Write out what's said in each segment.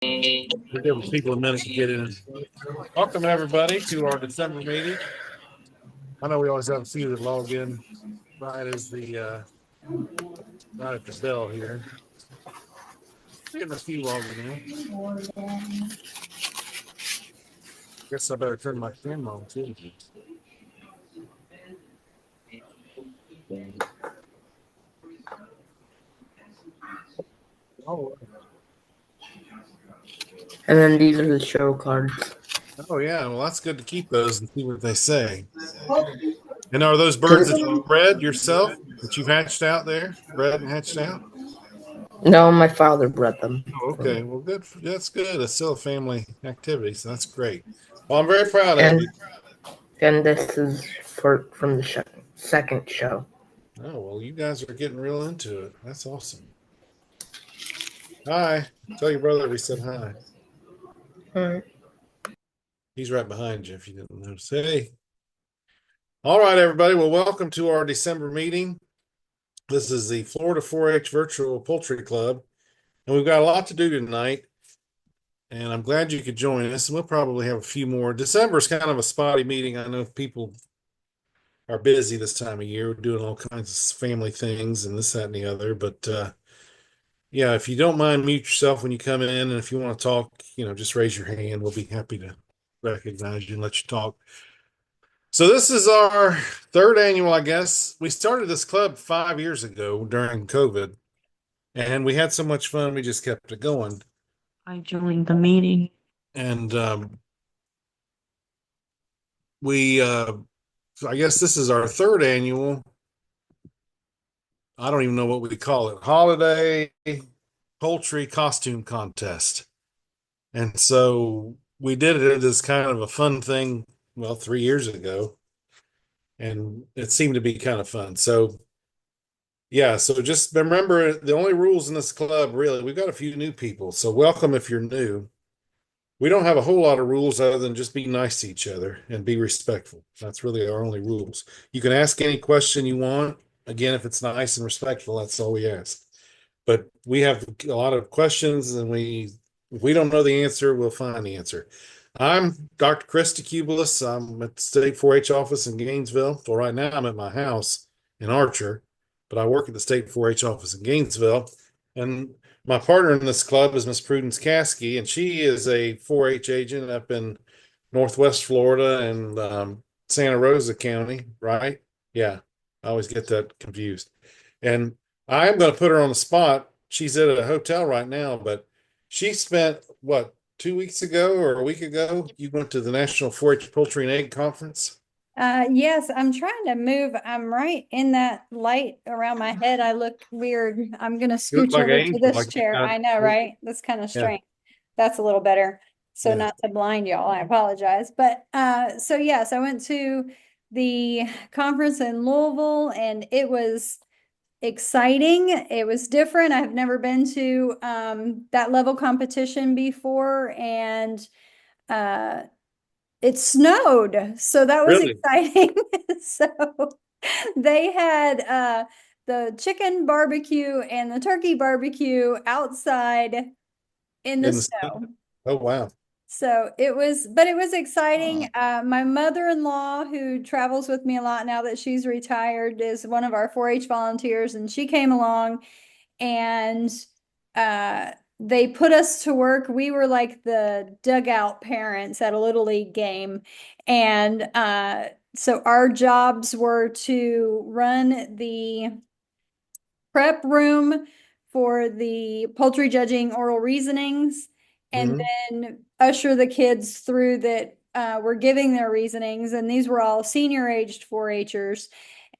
We'll give people a minute to get in. Welcome, everybody, to our December meeting. I know we always have a few that log in right as right at the bell here. Getting a few logging in. Guess I better turn my camera on too. Oh, And then these are the show cards. oh yeah. Well, that's good to keep those and see what they say. And are those birds that you Did- bred yourself that you've hatched out there? Bred and hatched out? No, my father bred them Oh, for me. okay. Well, good. That's good. It's still a family activity, so that's great. Well, I'm very proud of And you. then this is from the second show. Oh, well, you guys are getting real into it. That's awesome. Hi. Tell your brother we said hi. Alright. He's right behind you if you didn't notice. Hey. All right, everybody. Well, welcome to our December meeting. This is the Florida 4-H Virtual Poultry Club, and we've got a lot to do tonight. And I'm glad you could join us. And we'll probably have a few more. December is kind of a spotty meeting. I know people are busy this time of year, doing all kinds of family things and this, that, and the other. But yeah, if you don't mind, mute yourself when you come in. And if you want to talk, just raise your hand. We'll be happy to recognize you and let you talk. So this is our third annual, I guess. We started this club 5 years ago during COVID, and we had so much fun, we just kept it going. I joined the meeting. And I guess this is our third annual. I don't even know what we call it. Holiday poultry costume contest. And so we did it as kind of a fun thing, well, 3 years ago. And it seemed to be kind of fun. So yeah, so just remember the only rules in this club, really, we've got a few new people. So welcome if you're new. We don't have a whole lot of rules other than just be nice to each other and be respectful. That's really our only rules. You can ask any question you want. Again, if it's nice and respectful, that's all we ask. But we have a lot of questions, and if we don't know the answer, we'll find the answer. I'm Dr. Chris DeCubulis. I'm at the State 4-H office in Gainesville. Well, right now I'm at my house in Archer, but I work at the State 4-H office in Gainesville. And my partner in this club is Miss Prudence Caskey, and she is a 4-H agent up in Northwest Florida and Santa Rosa County, right? Yeah, I always get that confused. And I'm going to put her on the spot. She's at a hotel right now, but she spent what, 2 weeks ago or a week ago? You went to the National 4-H Poultry and Egg Conference. Yes, I'm trying to move. I'm right in that light around my head. I look weird. I'm gonna You look scooch like an over to angel, this like you chair. got, I know, right? That's kind of yeah, strange. That's a little better. So yeah. not to blind y'all, I apologize. But so yes, I went to the conference in Louisville and it was exciting. It was different. I've never been to that level competition before, and uh it snowed, so that was Really? exciting. So they had the chicken barbecue and the turkey barbecue outside in the In the snow? snow. Oh, wow. So but it was exciting. My mother-in-law, who travels with me a lot now that she's retired, is one of our 4-H volunteers, and she came along and uh, they put us to work. We were like the dugout parents at a little league game. And so our jobs were to run the prep room for the poultry judging oral reasonings and Hmm. then usher the kids through that were giving their reasonings. And these were all senior aged 4-Hers.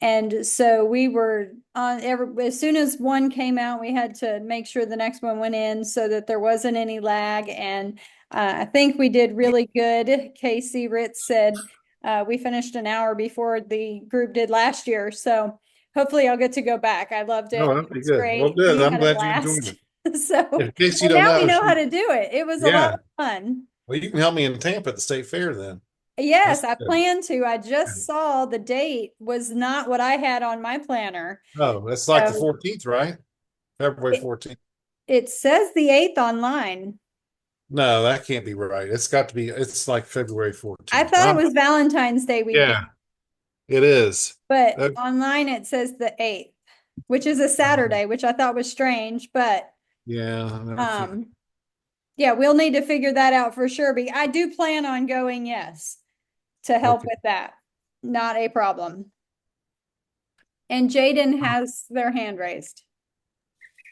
And so we were on as soon as one came out, we had to make sure the next one went in so that there wasn't any lag. And I think we did really good. Casey Ritz said we finished an hour before the group did last year. So hopefully I'll get to go back. I loved Oh, it. that'd It be was good. Well, great. good. We I'm had a glad you enjoyed blast. it. So, In case you and don't now we know, know how to do it. It was a lot yeah. of fun. Well, you can help me in Tampa at the state fair then. Yes, That's I good. plan to. I just saw the date was not what I had on my planner. Oh, it's like the So 14th, right? February it, 14th. it says the 8th online. No, that can't be right. It's got to be. It's like February I 14th. thought it was Valentine's Day weekend, Yeah, it is. but That- online it says the 8th, which is a Saturday, which I thought was strange, but yeah, no, I can't. um yeah, we'll need to figure that out for sure. But I do plan on going, yes, to help Okay. with that. Not a problem. And Jaden has their hand raised.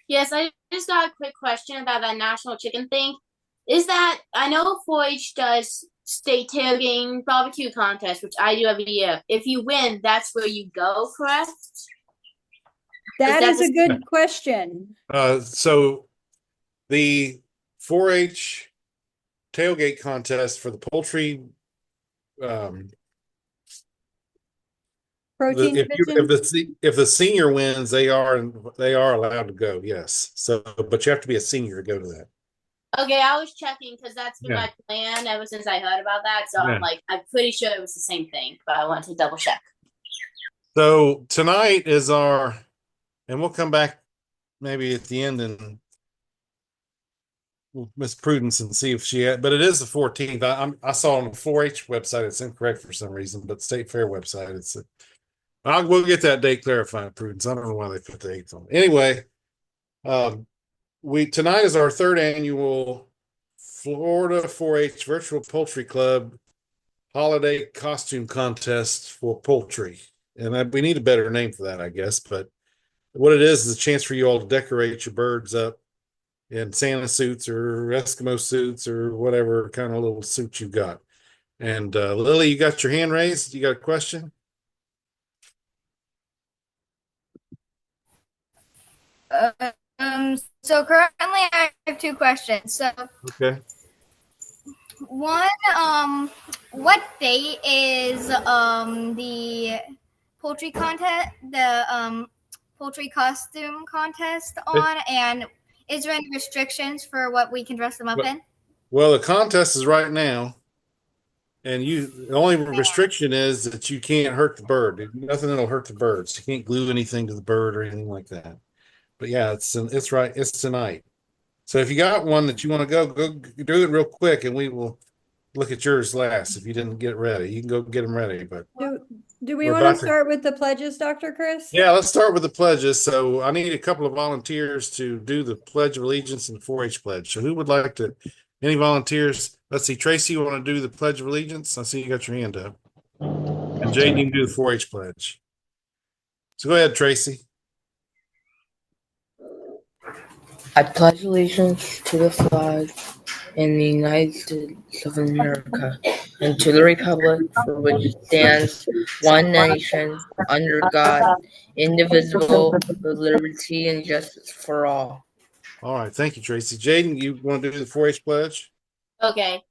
Yes, I just got a quick question about that national chicken thing. Is that I know 4-H does state tailgating barbecue contest, which I do every year. If you win, that's where you go, correct? That that is a the- good question. So the 4-H tailgate contest for the poultry, um, Protein division. if the senior wins, they are allowed to go. Yes. So, but you have to be a senior to go to that. Okay, I was checking because that's been Yeah. my plan ever since I heard about that. So Yeah. I'm like, I'm pretty sure it was the same thing, but I want to double check. So tonight is our, and we'll come back maybe at the end and Miss Prudence and see if she had, but it is the 14th. I saw on the 4-H website it's incorrect for some reason, but State Fair website we'll get that date clarified, Prudence. I don't know why they put the 8th on. Anyway, we tonight is our third annual Florida 4-H Virtual Poultry Club holiday costume contest for poultry, and we need a better name for that, I guess. But what it is a chance for you all to decorate your birds up in Santa suits or Eskimo suits or whatever kind of little suit you got. And Lily, you got your hand raised. You got a question? So currently I have two questions. So Okay. one, what date is the poultry contest, the poultry costume contest on, and is there any restrictions for what we can dress them up in? Well, the contest is right now, and the only restriction is that you can't hurt the bird. Nothing that'll hurt the birds. You can't glue anything to the bird or anything like that. But yeah, it's right. It's tonight. So if you got one that you want to go do it real quick, and we will look at yours last. If you didn't get ready, you can go get them ready. But Do we we're want to about to. start with the pledges, Dr. Chris? Yeah, let's start with the pledges. So I need a couple of volunteers to do the Pledge of Allegiance and the 4-H pledge. So who would like to? Any volunteers? Let's see, Tracy, you want to do the Pledge of Allegiance? I see you got your hand up. And Jaden, you can do the 4-H pledge. So go ahead, Tracy. I pledge allegiance to the flag in the United States of America and to the republic for which it stands, one nation, under God, indivisible, with liberty and justice for all. All right, thank you, Tracy. Jaden, you want to do the 4-H pledge? Okay.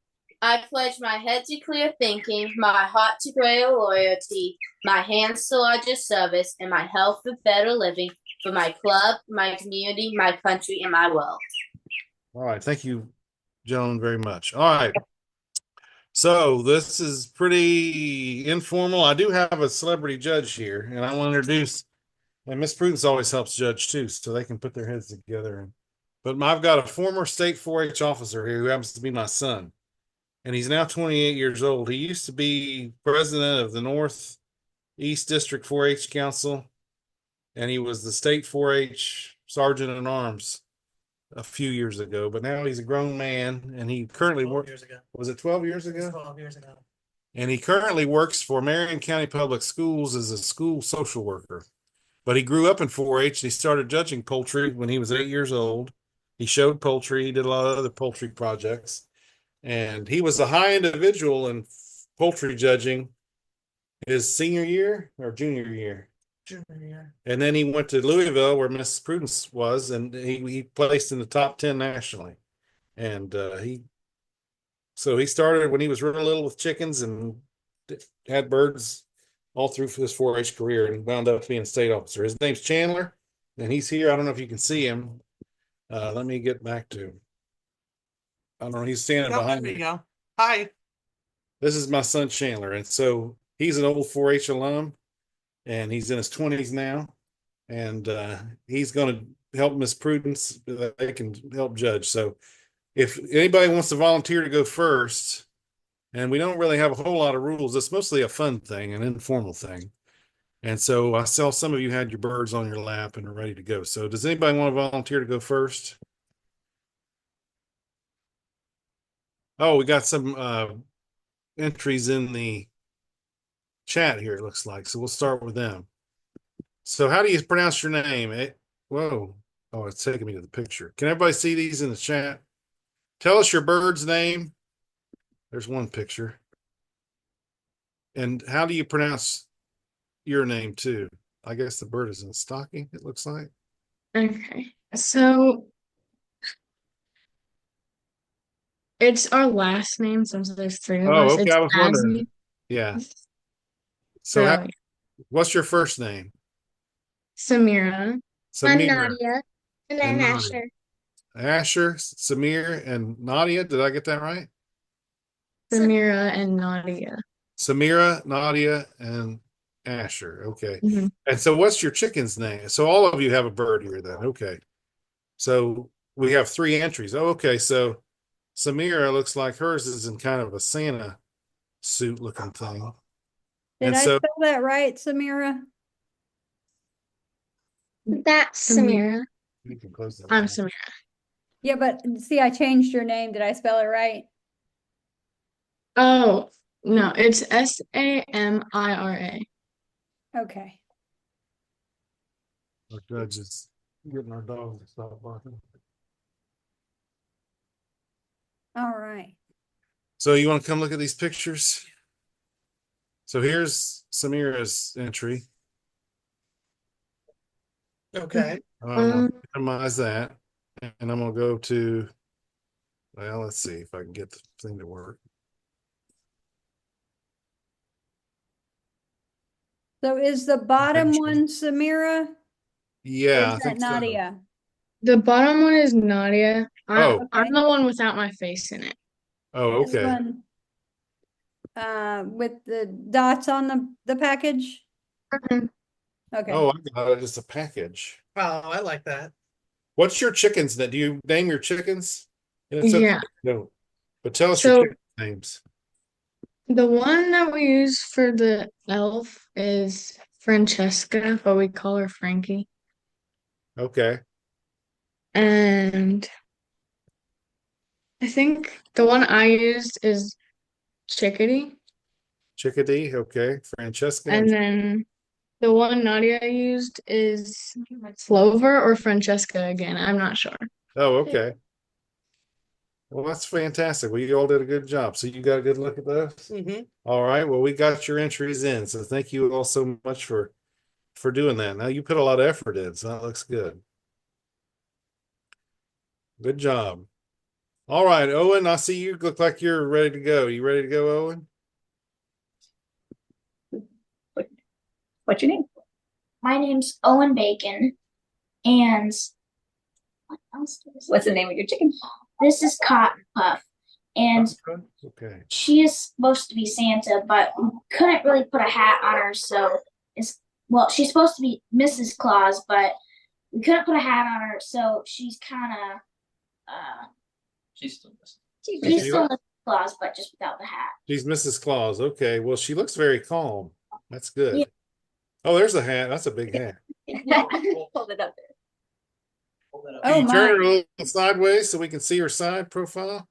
I pledge my head to clear thinking, my heart to greater loyalty, my hands to larger service, and my health for better living for my club, my community, my country, and my world. All right, thank you, gentlemen, very much. All right. So this is pretty informal. I do have a celebrity judge here, and I want to introduce, and Miss Prudence always helps judge too, so they can put their heads together. But I've got a former state 4-H officer here who happens to be my son, and he's now 28 years old. He used to be president of the Northeast District 4-H Council, and he was the state 4-H sergeant at arms a few years ago, but now he's a grown man, and he currently works. Was it 12 years ago? 12 years ago. And he currently works for Marion County Public Schools as a school social worker. But he grew up in 4-H. And he started judging poultry when he was 8 years old. He showed poultry. He did a lot of other poultry projects, and he was a high individual in poultry judging his senior year or junior year. Junior year. And then he went to Louisville, where Miss Prudence was, and he placed in the top 10 nationally. And so he started when he was real little with chickens and had birds all through his 4-H career, and he wound up being a state officer. His name's Chandler, and he's here. I don't know if you can see him. Let me get back to him. I don't know. He's standing behind There me. you go. Hi. This is my son Chandler, and so he's an old 4-H alum, and he's in his 20s now, and he's going to help Miss Prudence. They can help judge. So if anybody wants to volunteer to go first, and we don't really have a whole lot of rules, it's mostly a fun thing, an informal thing. And so I saw some of you had your birds on your lap and are ready to go. So does anybody want to volunteer to go first? Oh, we got some entries in the chat here, it looks like. So we'll start with them. So how do you pronounce your name? Whoa. Oh, it's taking me to the picture. Can everybody see these in the chat? Tell us your bird's name. There's one picture. And how do you pronounce your name too? I guess the bird is in stocking, it looks like. Okay. So it's our last name since there's three of Oh, us. okay. It's I was wondering. Azzy. Yeah. So So what's your first name? Samira. I'm Samir Nadia. And and I'm Nadia. Asher. Asher, Samir, and Nadia. Did I get that right? Samira and Nadia. Samira, Nadia, and Asher. Okay. Mhm. And so what's your chicken's name? So all of you have a bird here then. Okay. So we have three entries. Oh, okay. So Samira looks like hers is in kind of a Santa suit looking thing. Did And I so, spell that right, Samira? That's Samira. Samira. you can close that. I'm one. Samira. Yeah, but see, I changed your name. Did I spell it right? Oh, no, it's Samira. Okay. Our judge is getting our dog to stop barking. All right. So you want to come look at these pictures? So here's Samira's entry. Okay. I'm going Um, to minimize that. And I'm going to go to, well, let's see if I can get the thing to work. So is the bottom one Samira? Or Yeah, I is that think so. Nadia? the bottom one is Nadia. Oh. I'm the one without my face in it. Oh, This okay. one, with the dots on the package? Mhm. Okay. Oh, I got it. It's a package. Oh, I like that. What's your chickens then? Do you name your chickens? And it's Yeah. okay. No. But tell us your So chicken names. the one that we use for the elf is Francesca, but we call her Frankie. Okay. And I think the one I used is Chickadee. Chickadee. Okay. Francesca. And then the one Nadia used is Clover or Francesca again. I'm not sure. Oh, okay. Well, that's fantastic. Well, you all did a good job. So you got a good look at those? Mm-hmm. All right. Well, we got your entries in. So thank you all so much for doing that. Now you put a lot of effort in, so that looks good. Good job. All right, Owen, I see you look like you're ready to go. You ready to go, Owen? What's your name? My name's Owen Bacon. And what else is What's the name of your chicken? this is Cotton Puff. And Okay. she is supposed to be Santa, but we couldn't really put a hat on her, so she's supposed to be Mrs. Claus, but we couldn't put a hat on her, so she's kind of She's still missing. she's still Mrs. Claus, but just without the hat. She's Mrs. Claus. Okay. Well, she looks very calm. That's good. Yeah. Oh, there's a hat. That's a big hat. Hold it up there. Hold it up. Oh, Can you turn her my. a little sideways so we can see her side profile?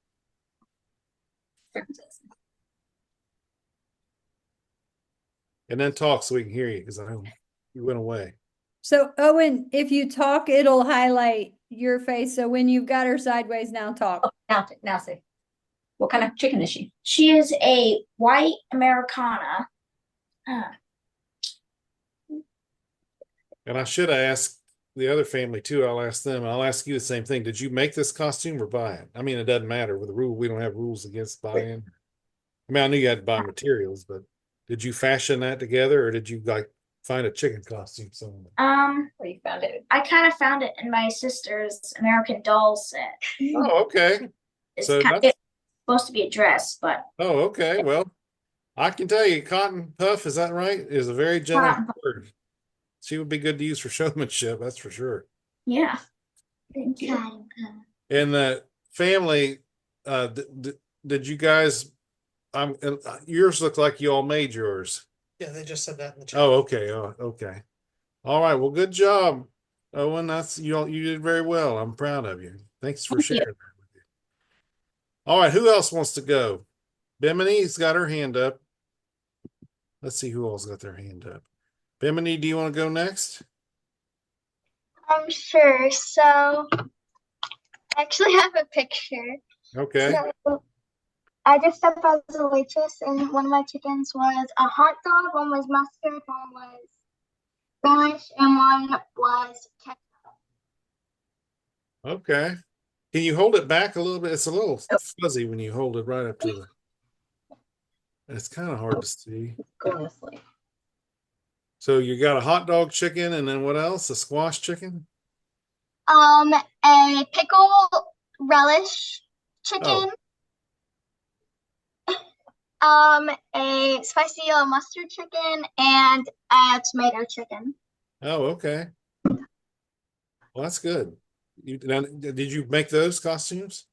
And then talk so we can hear you because I know you went away. So Owen, if you talk, it'll highlight your face. So when you've got her sideways, now talk. Oh, now say. What kind of chicken is she? She is a white Americana. And I should have asked the other family too. I'll ask them. I'll ask you the same thing. Did you make this costume or buy it? I mean, it doesn't matter with the rule. We don't have rules against buying. I mean, I knew you had to buy materials, but did you fashion that together or did you like find a chicken costume somewhere? Where you found it? I kind of found it in my sister's American Doll set. Oh, okay. It's So kind that's it's supposed to be a dress, but oh, okay. Well, I can tell you, Cotton Puff, is that right? Is a very gentle Cotton Puff. bird. She would be good to use for showmanship, that's for sure. yeah. And that family, did you guys? Yours look like you all made yours. Yeah, they just said that in the chat. Oh, okay. Oh, okay. All right. Well, good job, Owen. That's you. You did very well. I'm proud of you. Thanks for Thank you. sharing that with you. All right. Who else wants to go? Bimini's got her hand up. Let's see who else got their hand up. Bimini, do you want to go next? Sure. So I actually have a picture. Okay. So I dressed up as a waitress, and one of my chickens was a hot dog, one was mustard, one was relish, and one was ketchup. Okay. Can you hold it back a little bit? It's a little fuzzy when you hold it right up to the. It's kind of hard to see. Going to sleep. So you got a hot dog chicken, and then what else? A squash chicken? A pickle relish chicken. A spicy yellow mustard chicken and a tomato chicken. Oh, okay. Well, that's good. Did you make those costumes?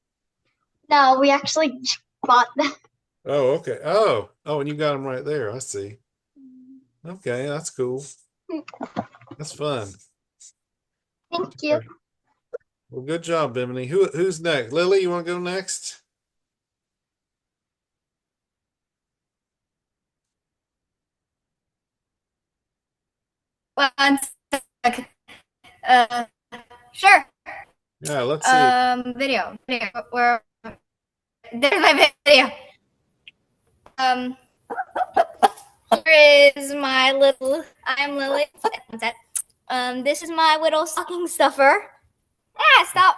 No, we actually bought them. Oh, okay. Oh, and you got them right there. I see. Okay, that's cool. That's fun. Thank you. Well, good job, Bimini. Who's next? Lily, you want to go next? One sec. Sure. Yeah, let's see. Video. Where? There's my video. Here is my little. I'm Lily. This is my little stocking stuffer. Ah, stop,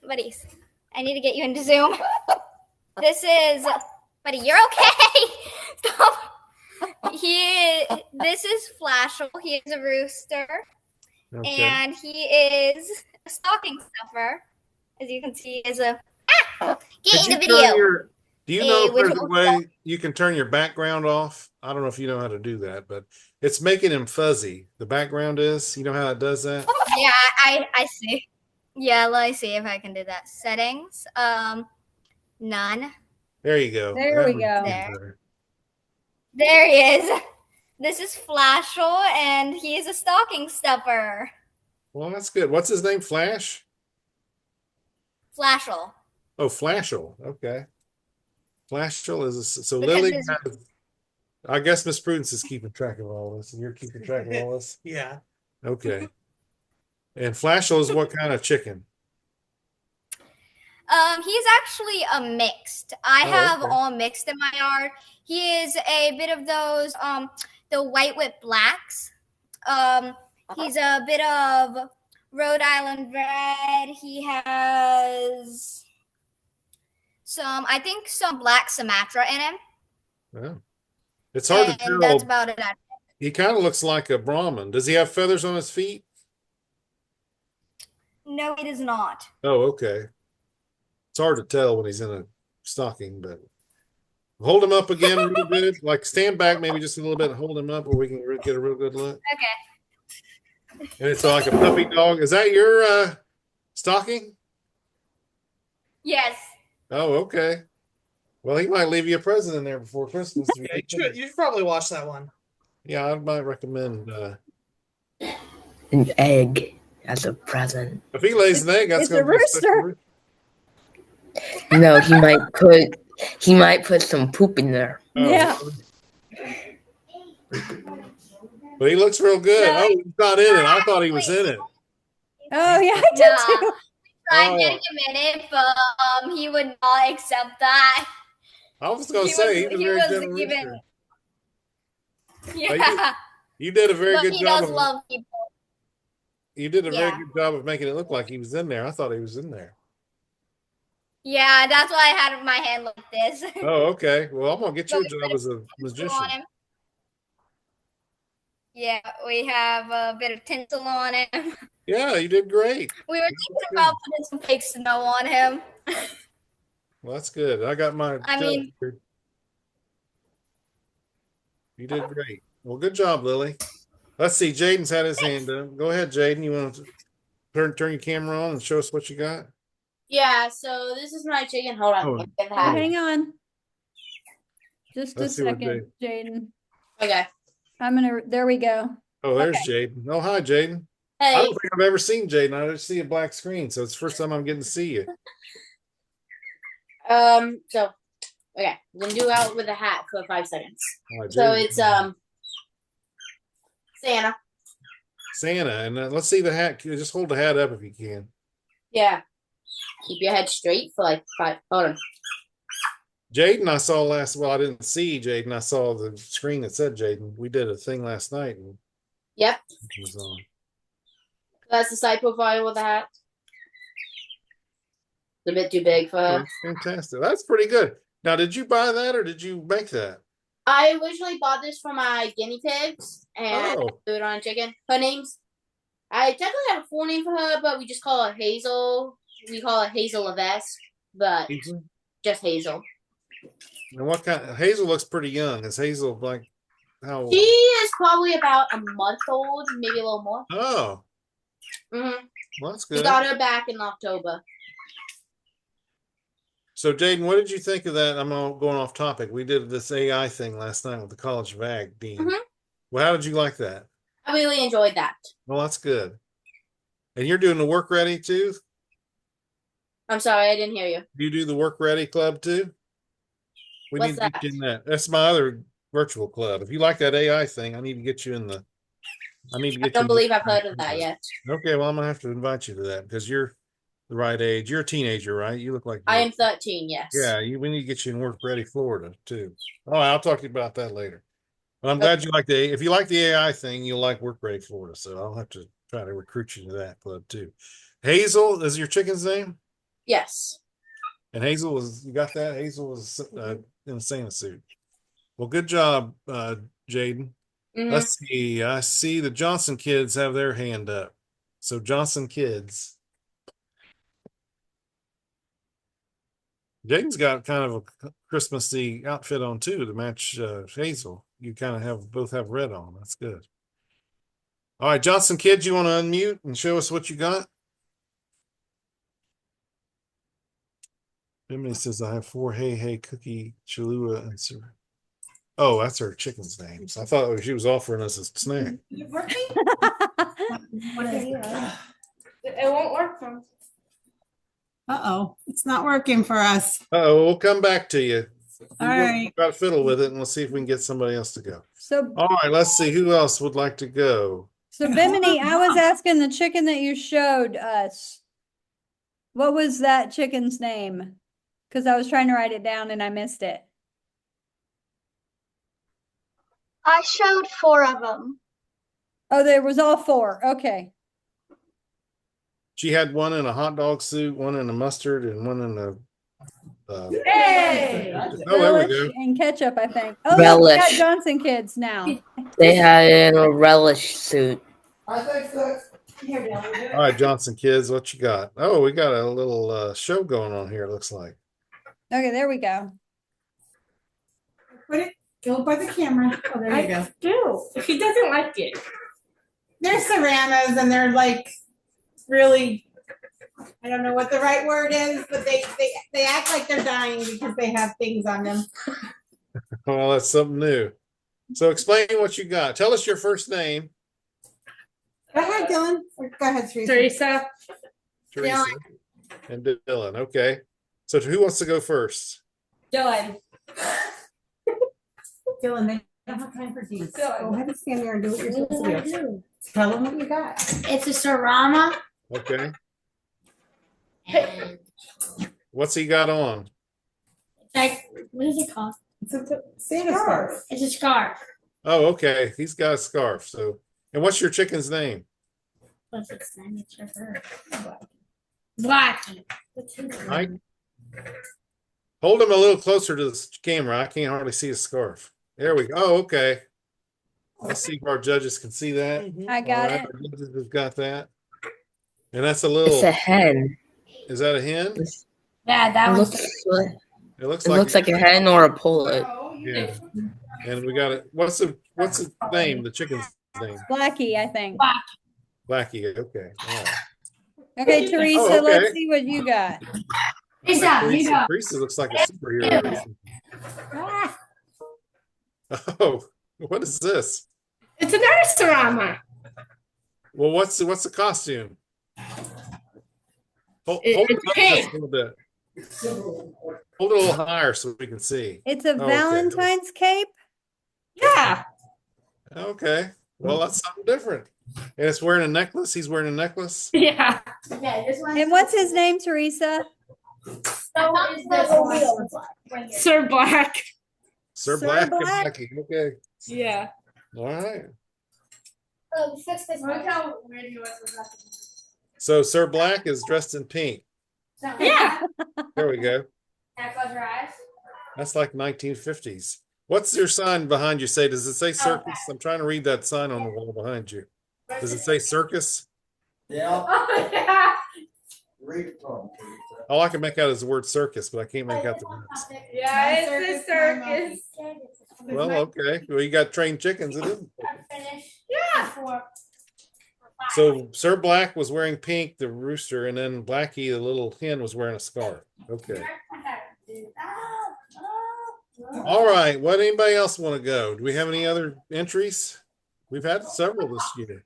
buddies. I need to get you into Zoom. This is, buddy. You're okay. Stop. This is Flashel. He is a rooster, Okay. and he is a stocking stuffer. As you can see, is a get in the video. Do you know if there's a way you can turn your background off? I don't know if you know how to do that, but it's making him fuzzy. The background is. You know how it does that? Yeah, I see. Yeah, let me see if I can do that. Settings. None. There you go. There we go. There he is. This is Flashel, and he is a stocking stuffer. Well, that's good. What's his name? Flash? Flashel. Oh, Flashel. Okay. Flashel is so Because Lily. I guess Miss Prudence is keeping track of all this, and you're keeping track of all this. Yeah. Okay. And Flashel is what kind of chicken? He's actually a mixed. I have all mixed in my yard. He is a bit of those the white with blacks. He's a bit of Rhode Island red. He has I think some black Sumatra in him. Oh. It's hard to tell. That's about it. He kind of looks like a Brahmin. Does he have feathers on his feet? No, he does not. Oh, okay. It's hard to tell when he's in a stocking, but hold him up again real good. Like stand back maybe just a little bit and hold him up where we can get a real good look. Okay. And it's like a puppy dog. Is that your stocking? Yes. Oh, okay. Well, he might leave you a present in there before Christmas. Yeah, you should probably watch that one. Yeah, I might recommend an egg as a present. if he lays an egg, that's It's going a to be rooster. No, he might put some poop in there. Oh, Yeah. but he looks real good. No. Oh, he's not in it. I thought he was in it. Oh yeah, I did too. Tried getting him in it, but he would not accept that. I was going to say he's a very gentle rooster. Yeah. You did a very good He job. does love people. You did a very Yeah. good job of making it look like he was in there. I thought he was in there. Yeah, that's why I had my hand like this. Oh, okay. Well, I'm gonna get you a job as a On magician. him. Yeah, we have a bit of tinsel on him. Yeah, you did great. We were thinking about putting some fake snow on him. Well, that's good. I got my. I mean- You did great. Well, good job, Lily. Let's see. Jaden's had his hand up. Go ahead, Jaden. You want to turn your camera on and show us what you got? Yeah, so this is my chicken. Hold on. Oh, Let me get the Oh, hat. hang on. Just a let's see what second, Jaden. Okay. There we go. Oh, there's Jaden. Oh, hi, Jaden. I Hey. don't think I've ever seen Jaden. I just see a black screen, so it's the first time I'm getting to see you. So okay, I'm gonna do out with a hat for 5 seconds. All right, So Jaden. it's Santa. Santa, and let's see the hat. Just hold the hat up if you can. Yeah. Keep your head straight for like 5. Hold on. Jaden, I saw last. Well, I didn't see Jaden. I saw the screen that said Jaden. We did a thing last night, and Yep. it was on. That's the side profile with the hat. It's a bit too big for Oh, her. that's fantastic. That's pretty good. Now, did you buy that or did you make that? I originally bought this for my guinea pigs and Oh, threw it on a chicken. Her name's I technically have a full name for her, but we just call her Hazel. We call her Hazel Levesque, but Hazel. just Hazel. And what kind? Hazel looks pretty young. Is Hazel like how old? She is probably about a month old, maybe a little more. Oh, Mm-hmm. well, that's We good. got her back in October. So, Jaden, what did you think of that? I'm all going off topic. We did this AI thing last night with the College of Ag dean. Mhm. Well, how did you like that? I really enjoyed that. Well, that's good. And you're doing the work ready too? I'm sorry, I didn't hear you. Do you do the work ready club too? We What's need to get that? you in that. That's my other virtual club. If you like that AI thing, I need to get you in the. I need to I get you. don't believe I've heard of that yet. Okay, well, I'm gonna have to invite you to that because you're the right age. You're a teenager, right? You look like I am 13, yes. Yeah, we need to get you in work ready Florida too. Oh, I'll talk to you about that later. But I'm glad you like the if you like the AI thing, you'll like work ready Florida. So I'll have to try to recruit you to that club too. Hazel is your chicken's name? Yes. And Hazel was you got that? Hazel was in a Santa suit. Well, good job, Jaden. Mhm. Let's see. I see the Johnson kids have their hand up. So Johnson kids. Jaden's got kind of a Christmassy outfit on too to match Hazel. You kind of have both have red on. That's good. All right, Johnson kids, you want to unmute and show us what you got? Bimini says I have 4 hey cookie Cholula and sir. Oh, that's her chicken's name. So I thought she was offering us a snack. It won't work for Uh-oh, it's not working for us. Oh, we'll come back to you. All right. Got to fiddle with it, and we'll see if we can get somebody else to go. So, All right, let's see who else would like to go. so Bimini, I was asking the chicken that you showed us. What was that chicken's name? Because I was trying to write it down and I missed it. I showed 4 of them. Oh, there was all 4. Okay. She had one in a hot dog suit, one in a mustard, and one in a. Hey! Oh, there we Relish go. and ketchup, I think. Oh, look, we got Relish. Johnson kids now. They had it in a relish suit. All right, Johnson kids, what you got? Oh, we got a little show going on here. It looks like. Okay, there we go. Put it, go by the camera. Oh, there you go. Do. He doesn't like it. They're serranos and they're like really, I don't know what the right word is, but they act like they're dying because they have things on them. Well, that's something new. So explain what you got. Tell us your first name. Go ahead, Dylan. Or go ahead, Teresa. Teresa. Teresa. And Dylan. Okay. So who wants to go first? Dylan. Dylan, they don't have time for these. Go ahead and stand there and do what you're supposed to do. Tell them what you got. It's a Sarama. Okay. And What's he got on? it's like, what is it called? It's a Santa scarf. It's a scarf. Oh, okay. He's got a scarf. So, and what's your chicken's name? What's its name? It's for her. Blackie. What's his name? Mike. Hold him a little closer to the camera. I can't hardly see his scarf. There we go. Oh, okay. Let's see if our judges can see that. I got All right, it. our judges have got that. And that's a little. It's a hen. Is that a hen? Yeah, that It one's looks like a hen or a pullet. Yeah. And we got it. What's the name? The chicken's name? Blackie, I think. Blackie. Okay. All right. Okay, Teresa, Oh, okay. let's see what you got. Teresa looks like a superhero or something. Oh, what is this? It's a nurseorama. Well, what's the costume? Hold It's it up just pink. a little bit. Hold it a little higher so we can see. It's a Oh, okay. Valentine's cape. Yeah. Okay. Well, that's something different. And it's wearing a necklace. He's wearing a necklace. Yeah. And what's his name, Teresa? Sir Black. Sir Sir Black and Black? Blackie. Okay. Yeah. All right. Look how weird he was. So Sir Black is dressed in pink. Yeah. There we go. Can I close your eyes? That's like 1950s. What's your sign behind you say? Does it say circus? I'm trying to read that sign on the wall behind you. Does it say circus? Oh, yeah. All I can make out is the word circus, but I can't make out the words. Yeah, it's a circus. Well, okay. Well, you got trained chickens. It isn't. Yeah. So Sir Black was wearing pink, the rooster, and then Blackie, the little hen, was wearing a scarf. Okay. All right. What anybody else want to go? Do we have any other entries? We've had several this year.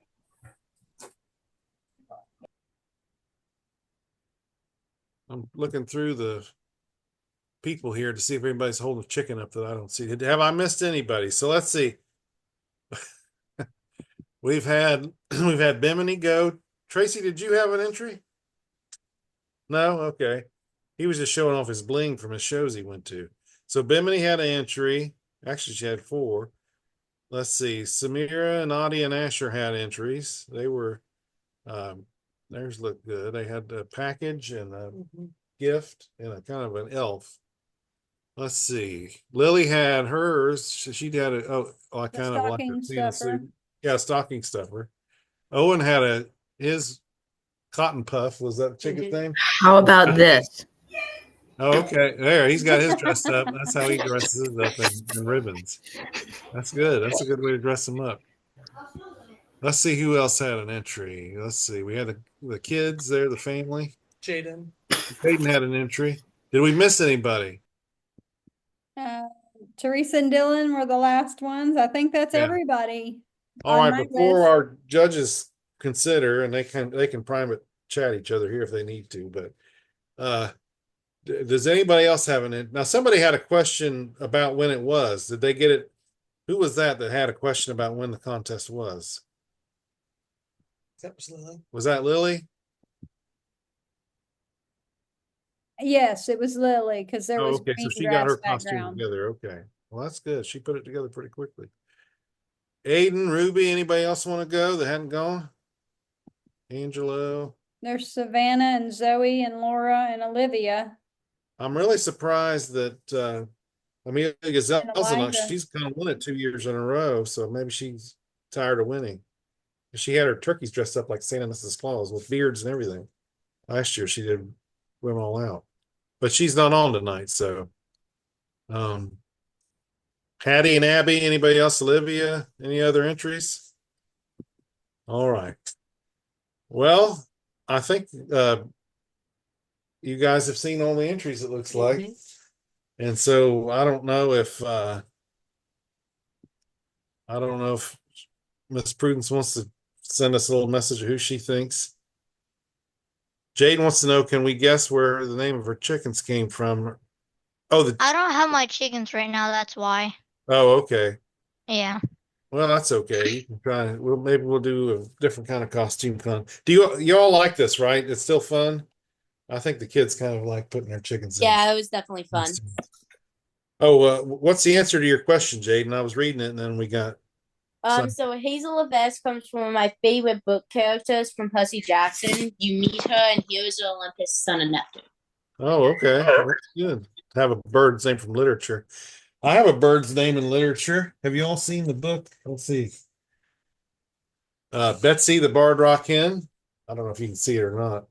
I'm looking through the people here to see if anybody's holding a chicken up that I don't see. Have I missed anybody? So let's see. We've had Bimini go. Tracy, did you have an entry? No? Okay. He was just showing off his bling from his shows he went to. So Bimini had an entry. Actually, she had 4. Let's see. Samira, Nadia, and Asher had entries. They were theirs looked good. They had a package and a gift and a kind of an elf. Let's see. Lily had hers. She had I kind of like stocking a stuffer. suit. Yeah, stocking stuffer. Owen had his cotton puff. Was that the chicken's name? How about this? Oh, okay. There, he's got his dressed up. That's how he dresses his up in ribbons. That's good. That's a good way to dress him up. Let's see who else had an entry. Let's see. We had the kids there, the family. Jaden. Hayden had an entry. Did we miss anybody? Teresa and Dylan were the last ones. I think that's Yeah. everybody. All on right, my before list. our judges consider, and they can private chat each other here if they need to, but does anybody else have now somebody had a question about when it was. Did they get it? Who was that had a question about when the contest was? That was Lily. Was that Lily? Yes, it was Lily because there was Okay, so green she got her grass costume background. together. Okay, well that's good. She put it together pretty quickly. Aiden, Ruby, anybody else want to go that hadn't gone? Angelo. There's Savannah and Zoe and Laura and Olivia. I'm really surprised that Amelia Gazelle's Elijah. she's kind of won it 2 years in a row, so maybe she's tired of winning. She had her turkeys dressed up like Santa and Mrs. Claus with beards and everything. Last year she went all out. But she's not on tonight, so Hattie and Abby, anybody else? Olivia, any other entries? All right. Well, I think you guys have seen all the entries, it looks like. And so I don't know if Miss Prudence wants to send us a little message of who she thinks. Jade wants to know, can we guess where the name of her chickens came from? Oh, I don't have my chickens right now, that's why. Oh, okay. Yeah. Well, that's okay. You can try. Maybe we'll do a different kind of costume con. Do you all like this, right? It's still fun. I think the kids kind of like putting their chickens in. Yeah, it was definitely fun. Oh, what's the answer to your question, Jaden? I was reading it, and then we got. So Hazel Levesque comes from one of my favorite book characters from Percy Jackson. You meet her in Heroes of Olympus, Son of Neptune. Oh, okay. That's good. Have a bird's name from literature. I have a bird's name in literature. Have you all seen the book? Let's see. Betsy the Barred Rock Hen. I don't know if you can see it or not.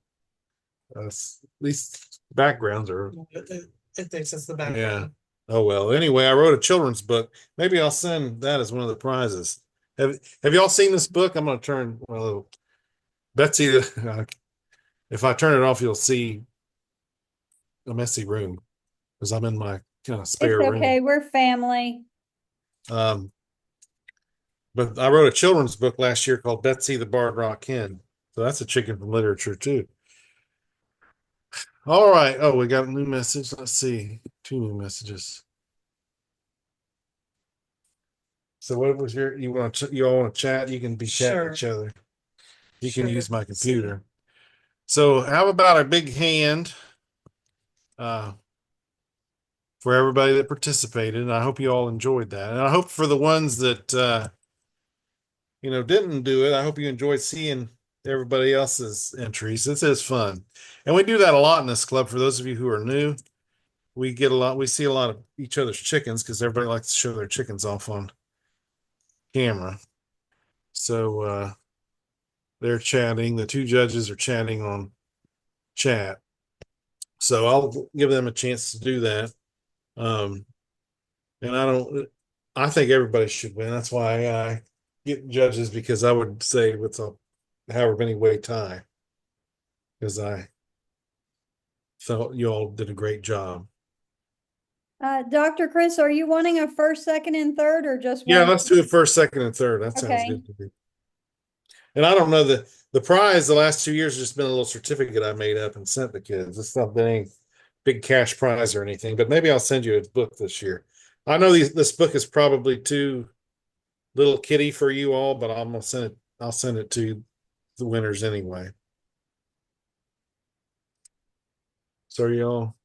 At least backgrounds are. It thinks it's the background. Yeah. Oh well. Anyway, I wrote a children's book. Maybe I'll send that as one of the prizes. Have you all seen this book? I'm going to turn Betsy. If I turn it off, you'll see a messy room because I'm in my kind of It's spare okay. room. We're family. Um, but I wrote a children's book last year called Betsy the Barred Rock Hen. So that's a chicken from literature too. All right. Oh, we got a new message. Let's see. Two new messages. So what was you want to you all want to chat? You can be chatting each other. You can use my computer. So how about a big hand uh, for everybody that participated? And I hope you all enjoyed that. And I hope for the ones that didn't do it, I hope you enjoyed seeing everybody else's entries. This is fun. And we do that a lot in this club. For those of you who are new, we see a lot of each other's chickens because everybody likes to show their chickens off on camera. So they're chatting. The two judges are chatting on chat. So I'll give them a chance to do that. Um, and I think everybody should win. That's why I get judges because I would say with a however many way tie because I felt you all did a great job. Dr. Chris, are you wanting a first, second, and third, or just Yeah, one? let's do it first, second, and third. That sounds Okay. good to me. And I don't know the prize the last 2 years has just been a little certificate I made up and sent the kids. It's not been any big cash prize or anything, but maybe I'll send you a book this year. I know this book is probably too little kitty for you all, but I'm gonna send it. I'll send it to the winners anyway. So y'all.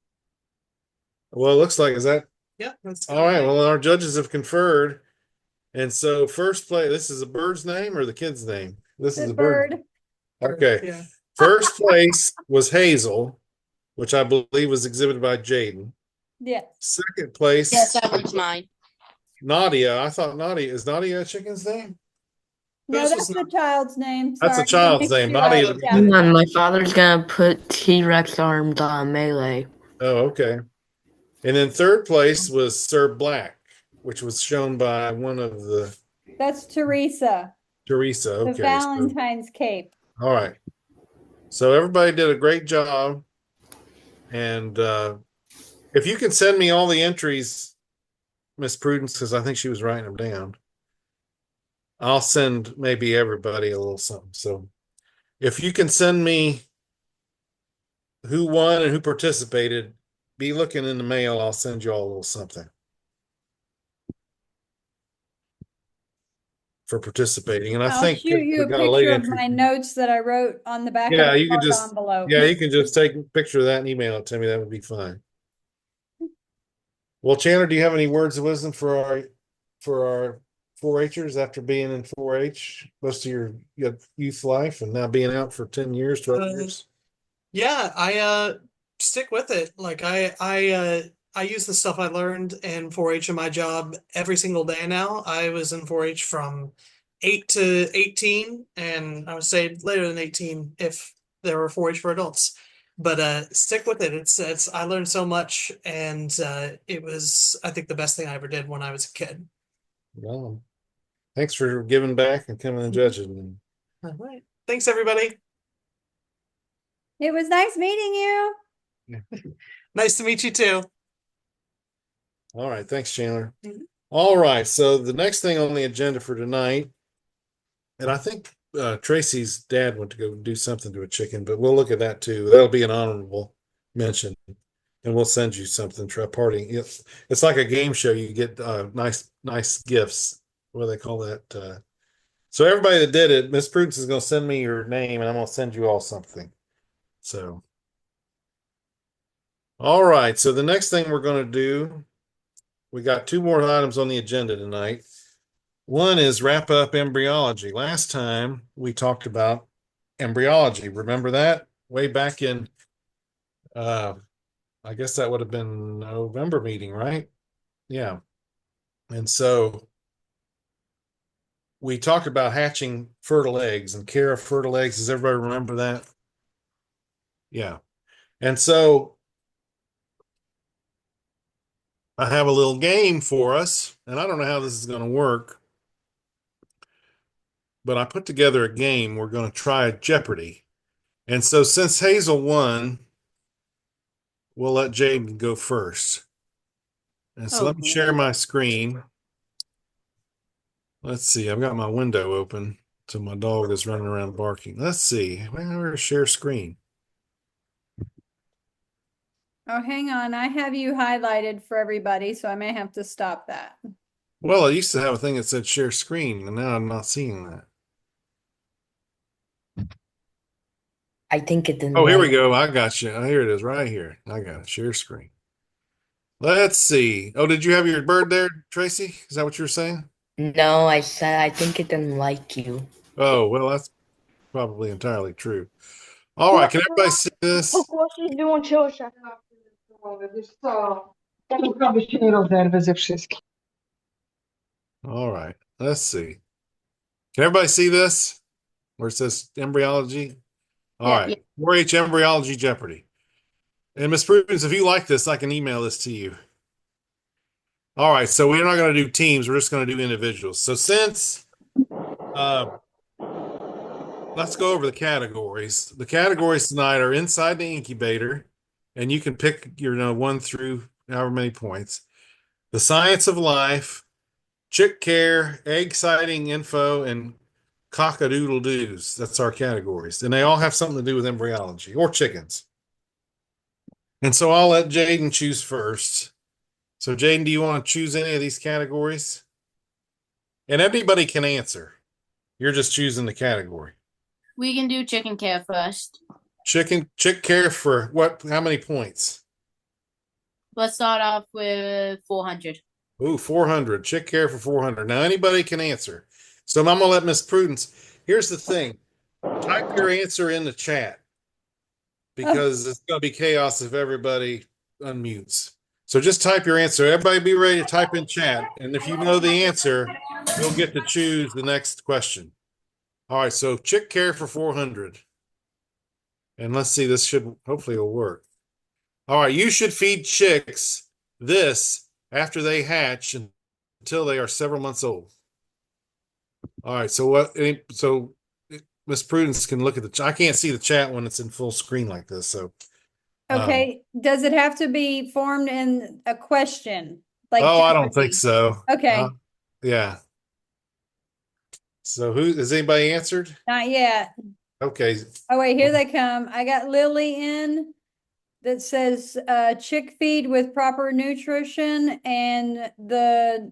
Well, it looks like is that Yeah, that's all right. Well, our judges have conferred, and so first place. This is a bird's name or the kid's name. This is The a bird. bird. Okay. Yeah. First place was Hazel, which I believe was exhibited by Jaden. Yeah. Second place. Yes, that one's mine. Nadia. I thought Nadia a chicken's name? No, Whose that's was the child's name. That's a Sorry. child's name. You up. Nadia. Yeah. Hang on, my father's gonna put T-Rex arms on melee. Oh, okay. And then third place was Sir Black, which was shown by one of the That's Teresa, Teresa. the Okay. Valentine's cape. All right. So everybody did a great job. And if you can send me all the entries, Miss Prudence, because I think she was writing them down, I'll send maybe everybody a little something. So if you can send me who won and who participated, be looking in the mail. I'll send you all a little something for participating. And I I'll think shoot you we a got a late picture of entry. my notes that I wrote on the back of Yeah, the you can card just envelope. you can just take a picture of that and email it to me. That would be fine. Well, Chandler, do you have any words of wisdom for our 4-Hers after being in 4-H most of your youth life and now being out for 10 years, 12 years? Yeah, I stick with it. Like I use the stuff I learned in 4-H in my job every single day now. I was in 4-H from 8 to 18, and I would say later than 18 if there were 4-H for adults. But stick with it. It's I learned so much, and it was, I think, the best thing I ever did when I was a kid. Well, thanks for giving back and coming and judging. All right. Thanks, everybody. It was nice meeting you. Nice to meet you too. All right. Thanks, Chandler. All right. So the next thing on the agenda for tonight, and I think Tracy's dad went to go do something to a chicken, but we'll look at that too. That'll be an honorable mention, and we'll send you something for a party. It's like a game show. You get nice gifts. What do they call that? So everybody that did it, Miss Prudence is going to send me your name, and I'm going to send you all something. So, all right. So the next thing we're going to do, we got two more items on the agenda tonight. One is wrap up embryology. Last time we talked about embryology. Remember that? Way back in, I guess that would have been November meeting, right? Yeah. And so we talked about hatching fertile eggs and care of fertile eggs. Does everybody remember that? Yeah. And so I have a little game for us, and I don't know how this is going to work, but I put together a game. We're going to try Jeopardy. And so since Hazel won, we'll let Jaden go first. And so let me share my screen. Let's see. I've got my window open, so my dog is running around barking. Let's see. Where share screen? Oh, hang on. I have you highlighted for everybody, so I may have to stop that. Well, I used to have a thing that said share screen, and now I'm not seeing that. I think it didn't Oh, here we like go. I got you. Oh, here it is right here. I got it. Share screen. Let's see. Oh, did you have your bird there, Tracy? Is that what you were saying? No, I said I think it didn't like you. Oh, well, that's probably entirely true. All right. Can everybody see this? doing chill shot. Robię się nie rozerwę ze wszystkim. All right. Let's see. Can everybody see this? Where it says embryology? All Yeah. right. 4-H embryology Jeopardy. And Miss Prudence, if you like this, I can email this to you. All right. So we're not going to do teams. We're just going to do individuals. So since let's go over the categories. The categories tonight are inside the incubator, and you can pick your 1 through however many points. The science of life, chick care, egg sighting info, and cockadoodle doos. That's our categories. And they all have something to do with embryology or chickens. And so I'll let Jaden choose first. So, Jaden, do you want to choose any of these categories? And anybody can answer. You're just choosing the category. We can do chicken care first. Chick care for what? How many points? Let's start off with 400. Ooh, 400. Chick care for 400. Now, anybody can answer. So I'm going to let Miss Prudence. Here's the thing. Type your answer in the chat because it's going to be chaos if everybody unmutes. So just type your answer. Everybody be ready to type in chat. And if you know the answer, you'll get to choose the next question. All right. So chick care for 400. And let's see, this should hopefully will work. All right. You should feed chicks this after they hatch until they are several months old. All right. So what? So Miss Prudence can look at the. I can't see the chat when it's in full screen like this. So. Okay. Does it have to be formed in a question? Like Oh, I don't think Jeopardy? so. Okay. Yeah. So who has anybody answered? Not yet. Okay. Oh, wait, here they come. I got Lily in that says chick feed with proper nutrition, and the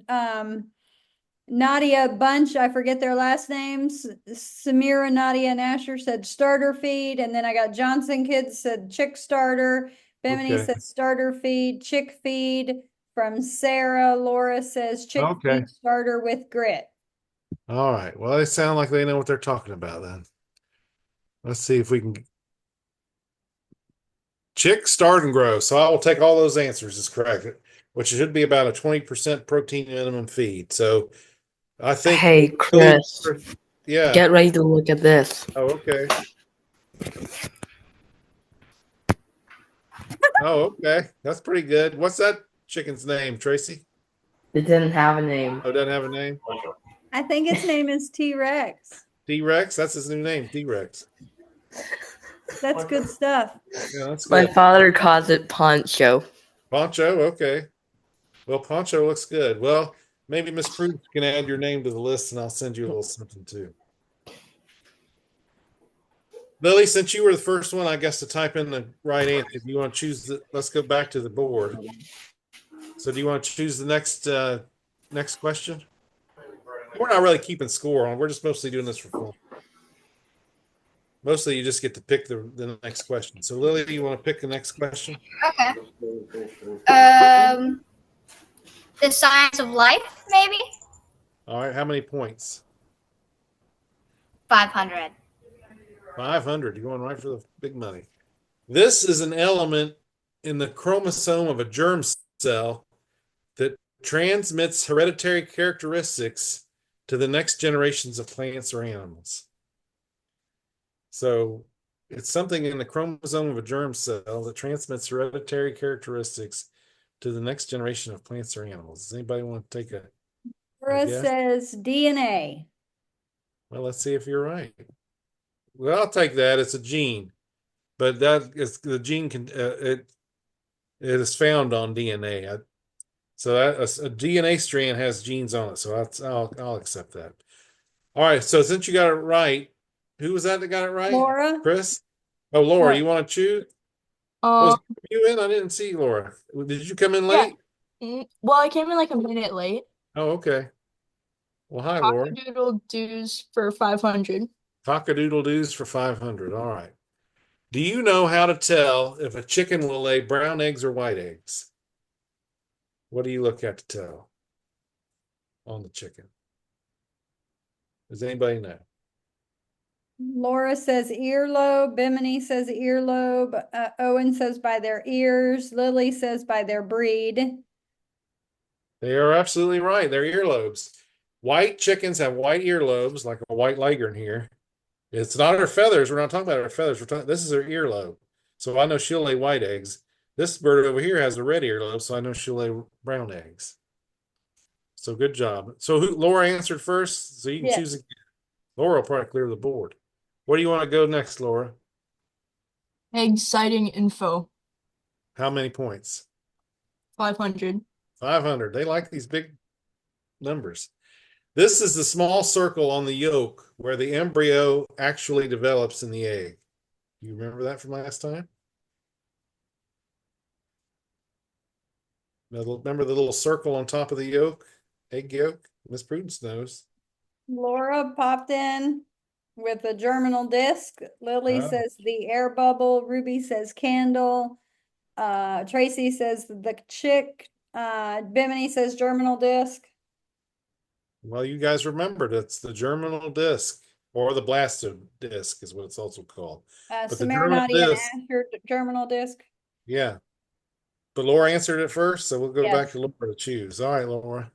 Nadia Bunch, I forget their last names. Samira, Nadia, and Asher said starter feed, and then I got Johnson Kids said chick starter. Bimini Okay. said starter feed, chick feed. From Sarah, Laura says chick Okay. feed starter with grit. All right. Well, they sound like they know what they're talking about then. Let's see if we can. Chick, start, and grow. So I will take all those answers as correct, which should be about a 20% protein minimum feed. So I think. Hey, Chris. Yeah. Get ready to look at this. Oh, okay. Oh, okay. That's pretty good. What's that chicken's name, Tracy? It didn't have a name. Oh, it doesn't have a name? I think its name is T-Rex. T-Rex? That's his new name, T-Rex. That's good stuff. Yeah, that's My good. father calls it Poncho. Poncho, okay. Well, Poncho looks good. Well, maybe Miss Prudence can add your name to the list and I'll send you a little something too. Lily, since you were the first one, I guess, to type in the right answer, do you want to choose let's go back to the board. So do you want to choose the next question? We're not really keeping score on. We're just mostly doing this for fun. Mostly you just get to pick the next question. So Lily, do you want to pick the next question? Okay. The science of life, maybe? All right. How many points? 500. 500. You're going right for the big money. This is an element in the chromosome of a germ cell that transmits hereditary characteristics to the next generations of plants or animals. So it's something in the chromosome of a germ cell that transmits hereditary characteristics to the next generation of plants or animals. Does anybody want to take a Laura guess? says DNA. Well, let's see if you're right. Well, I'll take that. It's a gene. but that is the gene can it is found on DNA. So that a DNA strand has genes on it. So I'll accept that. All right. So since you got it right, who was that got it right? Laura. Chris? Oh, Laura, you want to choose? Was Um, you in? I didn't see Laura. Did you come in yeah. late? Well, I came in like a minute late. Oh, okay. Well, hi, Laura. Doodle dues for 500. Cockadoodle doos for 500. All right. Do you know how to tell if a chicken will lay brown eggs or white eggs? What do you look at to tell on the chicken? Does anybody know? Laura says earlobe. Bimini says earlobe. Owen says by their ears. Lily says by their breed. They are absolutely right. They're earlobes. White chickens have white earlobes, like a white leghorn here. It's not her feathers. We're not talking about her feathers. This is her earlobe. So I know she'll lay white eggs. This bird over here has a red earlobe, so I know she'll lay brown eggs. So good job. So Laura answered first, so you can Yes. choose again. Laura will probably clear the board. Where do you want to go next, Laura? Egg sighting info. How many points? 500. 500. They like these big numbers. This is the small circle on the yolk where the embryo actually develops in the egg. Do you remember that from last time? Remember the little circle on top of the yolk, egg yolk? Miss Prudence knows. Laura popped in with a germinal disc. Lily Oh. says the air bubble. Ruby says candle. Tracy says the chick. Bimini says germinal disc. Well, you guys remembered it's the germinal disc or the blasted disc is what it's also called. But the germinal Samarinati and disc, Asher germinal disc. yeah. But Laura answered it first, so we'll go Yes. back to Laura to choose. All right, Laura.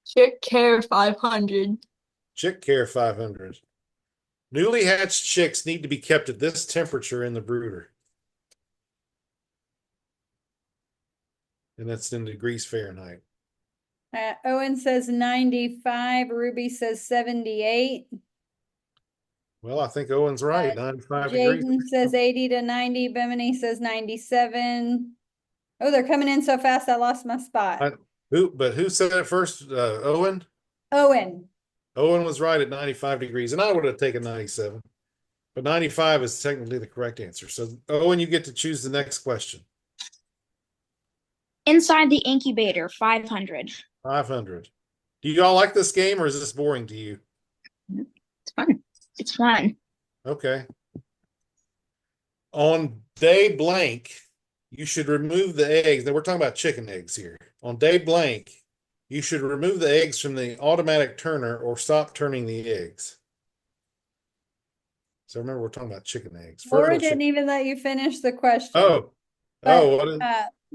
Chick care 500. Chick care 500. Newly hatched chicks need to be kept at this temperature in the brooder. And that's in degrees Fahrenheit. Owen says 95. Ruby says 78. Well, I think Owen's right. 95 degrees. Jaden says 80 to 90. Bimini says 97. Oh, they're coming in so fast I lost my spot. Who said it first? Owen? Owen. Owen was right at 95 degrees, and I would have taken 97. But 95 is technically the correct answer. So, Owen, you get to choose the next question. Inside the incubator, 500. 500. Do you all like this game, or is this boring to you? It's fun. It's fun. Okay. On day blank, you should remove the eggs. Now, we're talking about chicken eggs here. On day blank, you should remove the eggs from the automatic turner or stop turning the eggs. So remember, we're talking about chicken eggs. Laura didn't even let you finish the question.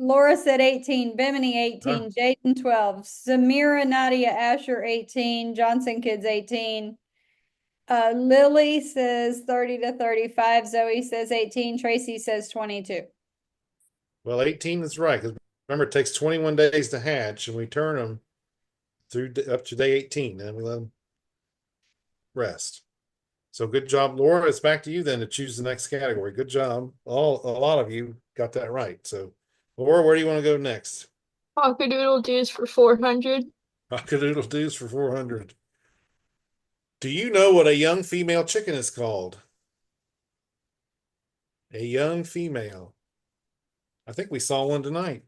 Laura said 18, Bimini 18, Jaden 12, Samira Nadia Asher 18, Johnson Kids 18. Lily says 30 to 35, Zoe says 18, Tracy says 22. Well, 18 is right, because remember, it takes 21 days to hatch, and we turn them through up to day 18, then we let them rest. So good job, Laura. It's back to you then to choose the next category. Good job. A lot of you got that right. So, Laura, where do you want to go next? Cockadoodle doos for 400. Cockadoodle doos for 400. Do you know what a young female chicken is called? A young female. I think we saw one tonight.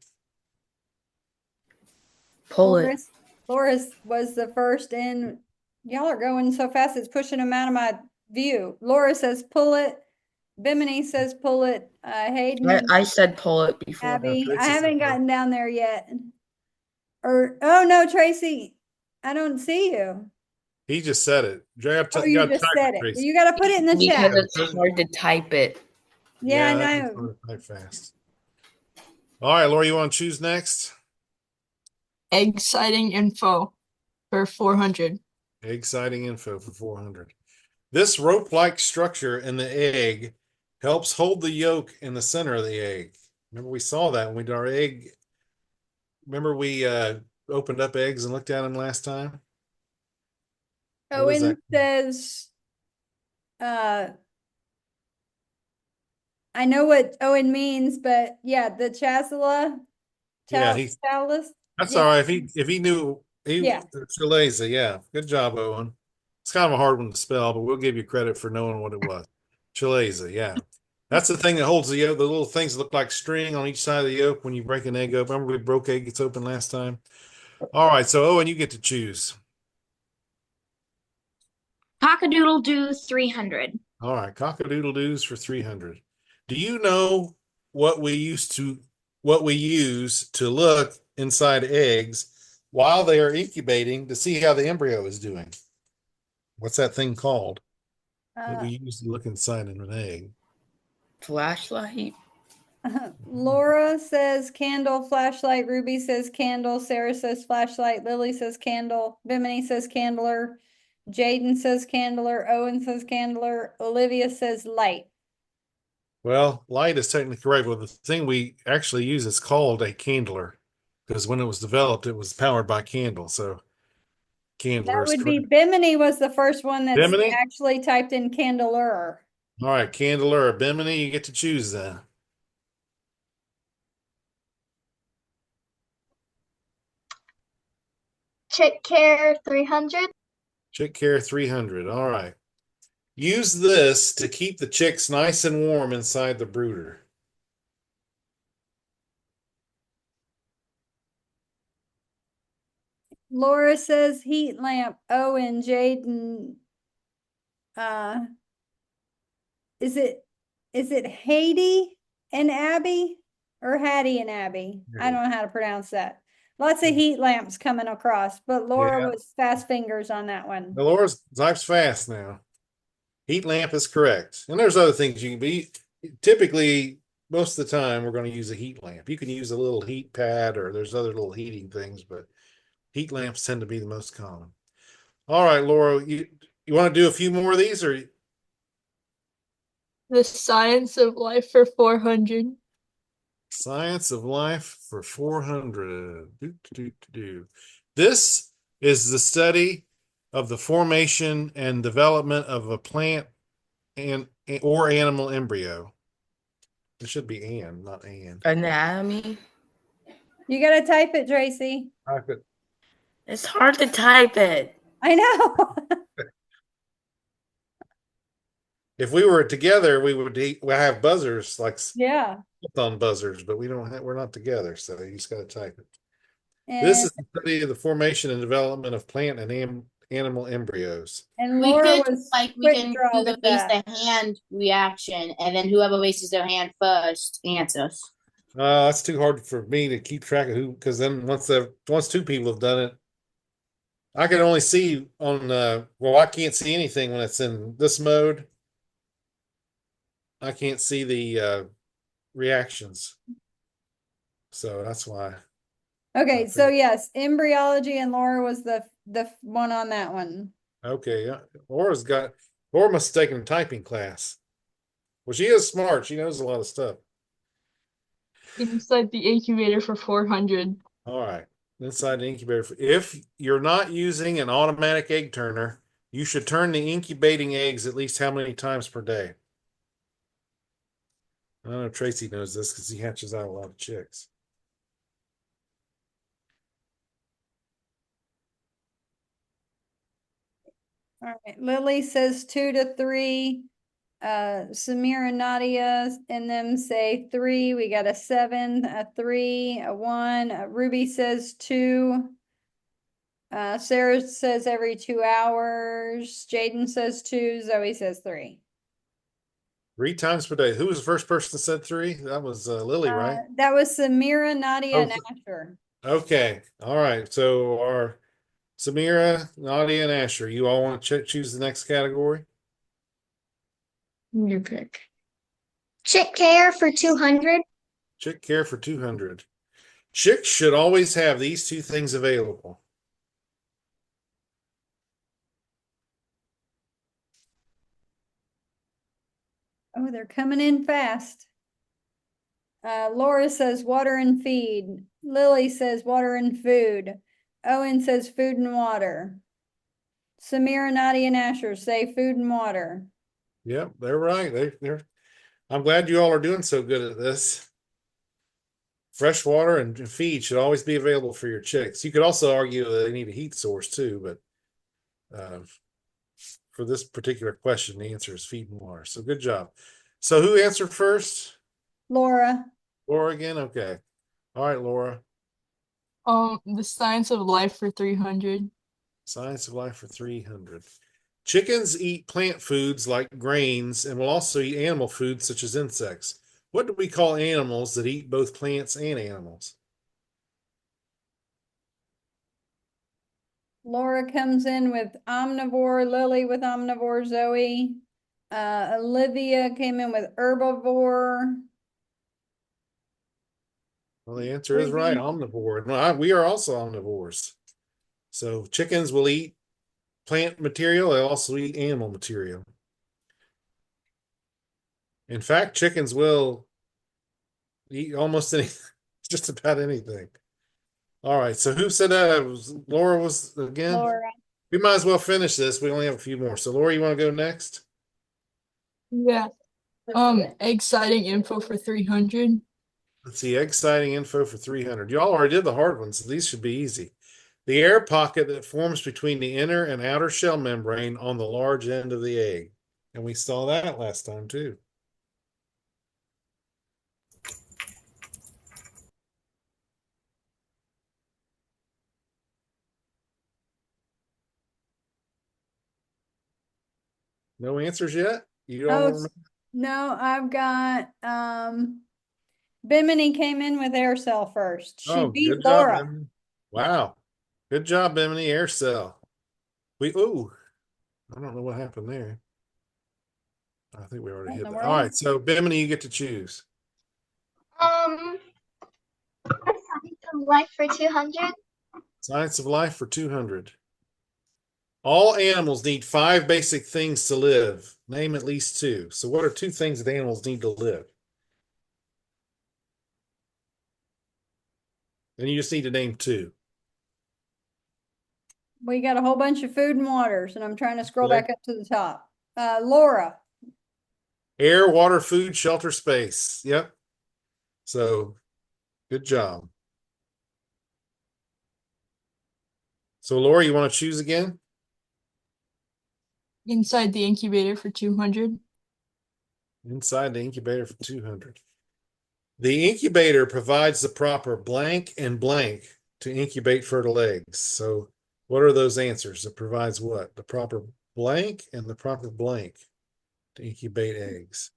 Loris was the first in. Y'all are going so fast, it's pushing them out of my view. Laura says pull it. Bimini says pull it. Hayden. I said pull it before. Abby, I haven't gotten down there yet. Oh no, Tracy, I don't see you. He just said it. You just said it. You got to put it in the chat. Because it's hard to type it. Yeah, I know. Type fast. All right, Laura, you want to choose next? Egg sighting info for 400. Egg sighting info for 400. This rope-like structure in the egg helps hold the yolk in the center of the egg. Remember, we saw that when we did our egg. Remember, we opened up eggs and looked at them last time? Owen says I know what Owen means, but yeah, the chasula, Yeah, he chalice. that's Yeah, all right. If he knew he yeah. Chileza, yeah. Good job, Owen. It's kind of a hard one to spell, but we'll give you credit for knowing what it was. Chileza, yeah. That's the thing that holds the yolk, the little things that look like string on each side of the yolk when you break an egg open. Remember we broke eggs open last time? All right, so Owen, you get to choose. Cockadoodle do 300. All right, cockadoodle doos for 300. Do you know what what we use to look inside eggs while they are incubating to see how the embryo is doing? What's that thing called that Uh, we use to look inside of an egg? Flashlight. Laura says candle, flashlight. Ruby says candle. Sarah says flashlight. Lily says candle. Bimini says candler. Jaden says candler. Owen says candler. Olivia says light. Well, light is technically correct, but the thing we actually use is called a candler because when it was developed, it was powered by candle. So candler That is would be correct. Bimini was the first one that's Bimini? actually typed in candeler. All right, candler or Bimini, you get to choose then. Chick Care 300. Chick Care 300. All right. Use this to keep the chicks nice and warm inside the brooder. Laura says heat lamp. Owen, Jaden, uh, is it Haiti and Abby or Hattie and Abby? I don't know how to pronounce that. Lots of heat lamps coming across, but Laura Yeah. was fast fingers on that one. Laura's types fast now. Heat lamp is correct. And there's other things you can be. Typically, most of the time, we're going to use a heat lamp. You can use a little heat pad or there's other little heating things, but heat lamps tend to be the most common. All right, Laura, you want to do a few more of these or The science of life for 400. Science of Life for 400? This is the study of the formation and development of a plant and or animal embryo. It should be and, not and. Anatomy. You gotta type it, Tracy. I could, It's hard to type it. I know. if we were together, we have buzzers like Yeah. on buzzers, but we don't have, we're not together, so you just got to type it. This And is the study of the formation and development of plant and animal embryos. and We Laura could was we quick can draw do the with raise that. the hand reaction, and then whoever raises their hand first answers. That's too hard for me to keep track of who, because then once two people have done it, I can only see on well, I can't see anything when it's in this mode. I can't see the reactions. So that's why. Okay, so yes, embryology and Laura was the one on that one. Okay, yeah. Laura must have taken a typing class. Well, she is smart. She knows a lot of stuff. Inside the incubator for 400. All right. Inside the incubator. If you're not using an automatic egg turner, you should turn the incubating eggs at least how many times per day? I don't know if Tracy knows this because he hatches out a lot of chicks. All right, Lily says 2 to 3. Samir and Nadia and them say 3. We got a 7, a 3, a 1. Ruby says 2. Sarah says every 2 hours. Jaden says 2. Zoe says 3. 3 times per day. Who was the first person that said 3? That was Lily, right? That was Samira, Nadia, Oh, and Asher. okay. All right. So our Samira, Nadia, and Asher, you all want to choose the next category? Your pick. Chick Care for 200. Chick care for 200. Chicks should always have these two things available. Oh, they're coming in fast. Laura says water and feed. Lily says water and food. Owen says food and water. Samira, Nadia, and Asher say food and water. Yep, they're right. They're I'm glad you all are doing so good at this. Fresh water and feed should always be available for your chicks. You could also argue that they need a heat source too, but for this particular question, the answer is feed and water. So good job. So who answered first? Laura. Laura again? Okay. All right, Laura. The Science of Life for 300. Science of life for 300. Chickens eat plant foods like grains and will also eat animal foods such as insects. What do we call animals that eat both plants and animals? Laura comes in with omnivore, Lily with omnivore, Zoe. Olivia came in with herbivore. Well, the answer is right, omnivore. No, we are also omnivores. So chickens will eat plant material, they also eat animal material. In fact, chickens will eat almost anything, just about anything. All right, so who said that? It was Laura was again? Laura. We might as well finish this. We only have a few more. So Laura, you want to go next? Yeah. Exciting info for 300. Let's see, exciting info for 300. Y'all already did the hard ones, so these should be easy. The air pocket that forms between the inner and outer shell membrane on the large end of the egg. And we saw that last time too. No answers yet? You don't remember? No, I've got Bimini came in with air cell first. She beat Good job, Laura. Bimini. Wow. Good job, Bimini. Air cell. I don't know what happened there. I think we already hit that. All right, so Bimini, you get to choose. Science of life for 200. Science of life for 200. All animals need 5 basic things to live. Name at least 2. So what are 2 things that animals need to live? And you just need to name 2. We got a whole bunch of food and waters, and I'm trying to scroll back up to the top. Laura. Air, water, food, shelter, space. Yep. So good job. So Laura, you want to choose again? Inside the incubator for 200. Inside the incubator for 200. The incubator provides the proper blank and blank to incubate fertile eggs. So what are those answers? It provides what? The proper blank and the proper blank to incubate eggs.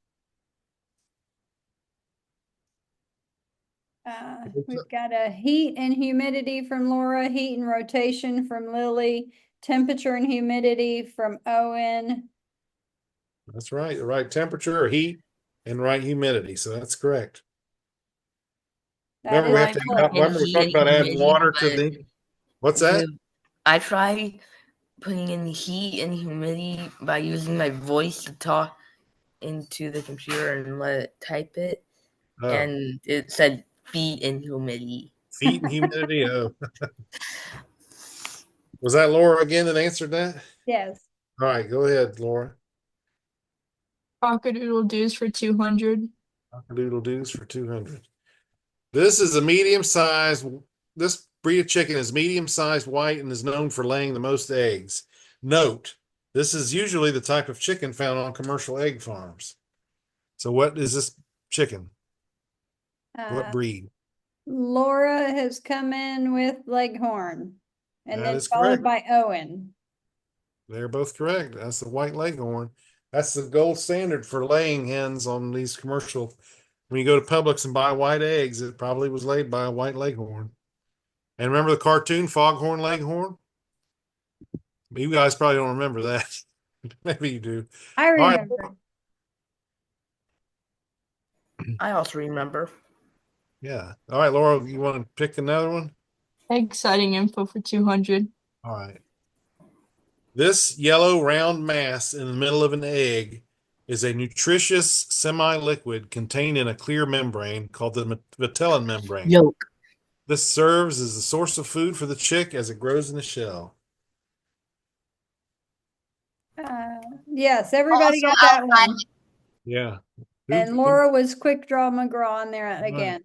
We've got a heat and humidity from Laura, heat and rotation from Lily, temperature and humidity from Owen. That's right. The right temperature or heat and right humidity. So that's correct. Remember, we have to remember we're talking about adding water to the. What's that? I try putting in heat and humidity by using my voice to talk into the computer and let it type it. Oh. And it said feet and humidity. Feet and humidity. Oh. Was that Laura again that answered that? Yes. All right, go ahead, Laura. Cockadoodle doos for 200. Cockadoodle doos for 200. This is a medium-sized. This breed of chicken is medium-sized white and is known for laying the most eggs. Note, this is usually the type of chicken found on commercial egg farms. So what is this chicken? What breed? Laura has come in with Leghorn, and That then is followed correct. by Owen. They're both correct. That's the white Leghorn. That's the gold standard for laying hens on these commercial. When you go to Publix and buy white eggs, it probably was laid by a white Leghorn. And remember the cartoon Foghorn Leghorn? You guys probably don't remember that. Maybe you do. I remember. All right. I also remember. Yeah. All right, Laura, you want to pick another one? Exciting info for 200. All right. This yellow round mass in the middle of an egg is a nutritious semi-liquid contained in a clear membrane called the vitelline membrane. Yolk. This serves as a source of food for the chick as it grows in the shell. Yes, everybody got that one. Yeah. And Laura was Quick Draw McGraw on there again.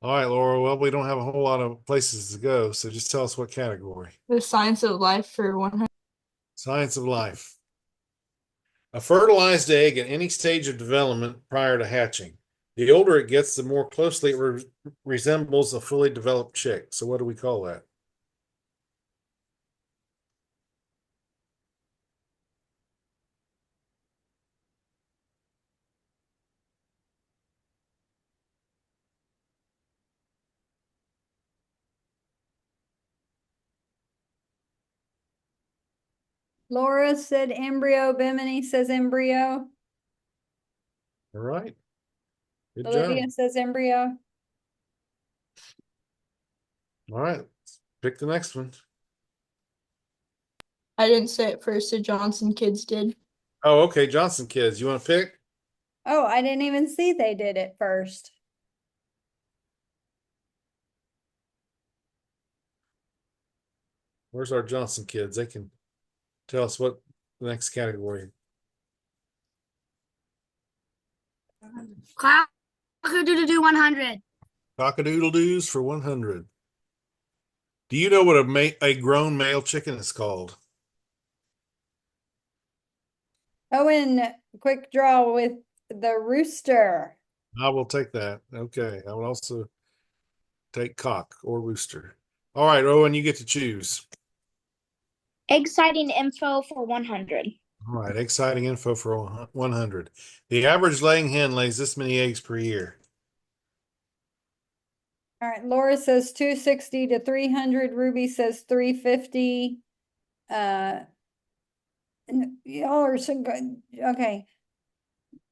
All right, Laura. Well, we don't have a whole lot of places to go, so just tell us what category. The Science of Life for 100. Science of life. A fertilized egg at any stage of development prior to hatching. The older it gets, the more closely it resembles a fully developed chick. So what do we call that? Laura said embryo. Bimini says embryo. All right. Good Olivia job. says embryo. All right. Pick the next one. I didn't say it first, the Johnson kids did. Oh, okay. Johnson kids. You want to pick? Oh, I didn't even see they did it first. Where's our Johnson kids? They can tell us what the next category. Cock-a-doodle-doo 100. Cockadoodle doos for 100. Do you know what a grown male chicken is called? Oh, and Quick Draw with the rooster. I will take that. Okay. I will also take cock or rooster. All right, Owen, you get to choose. Exciting info for 100. All right, exciting info for 100. The average laying hen lays this many eggs per year. All right, Laura says 260 to 300. Ruby says 350. Y'all are so good. Okay.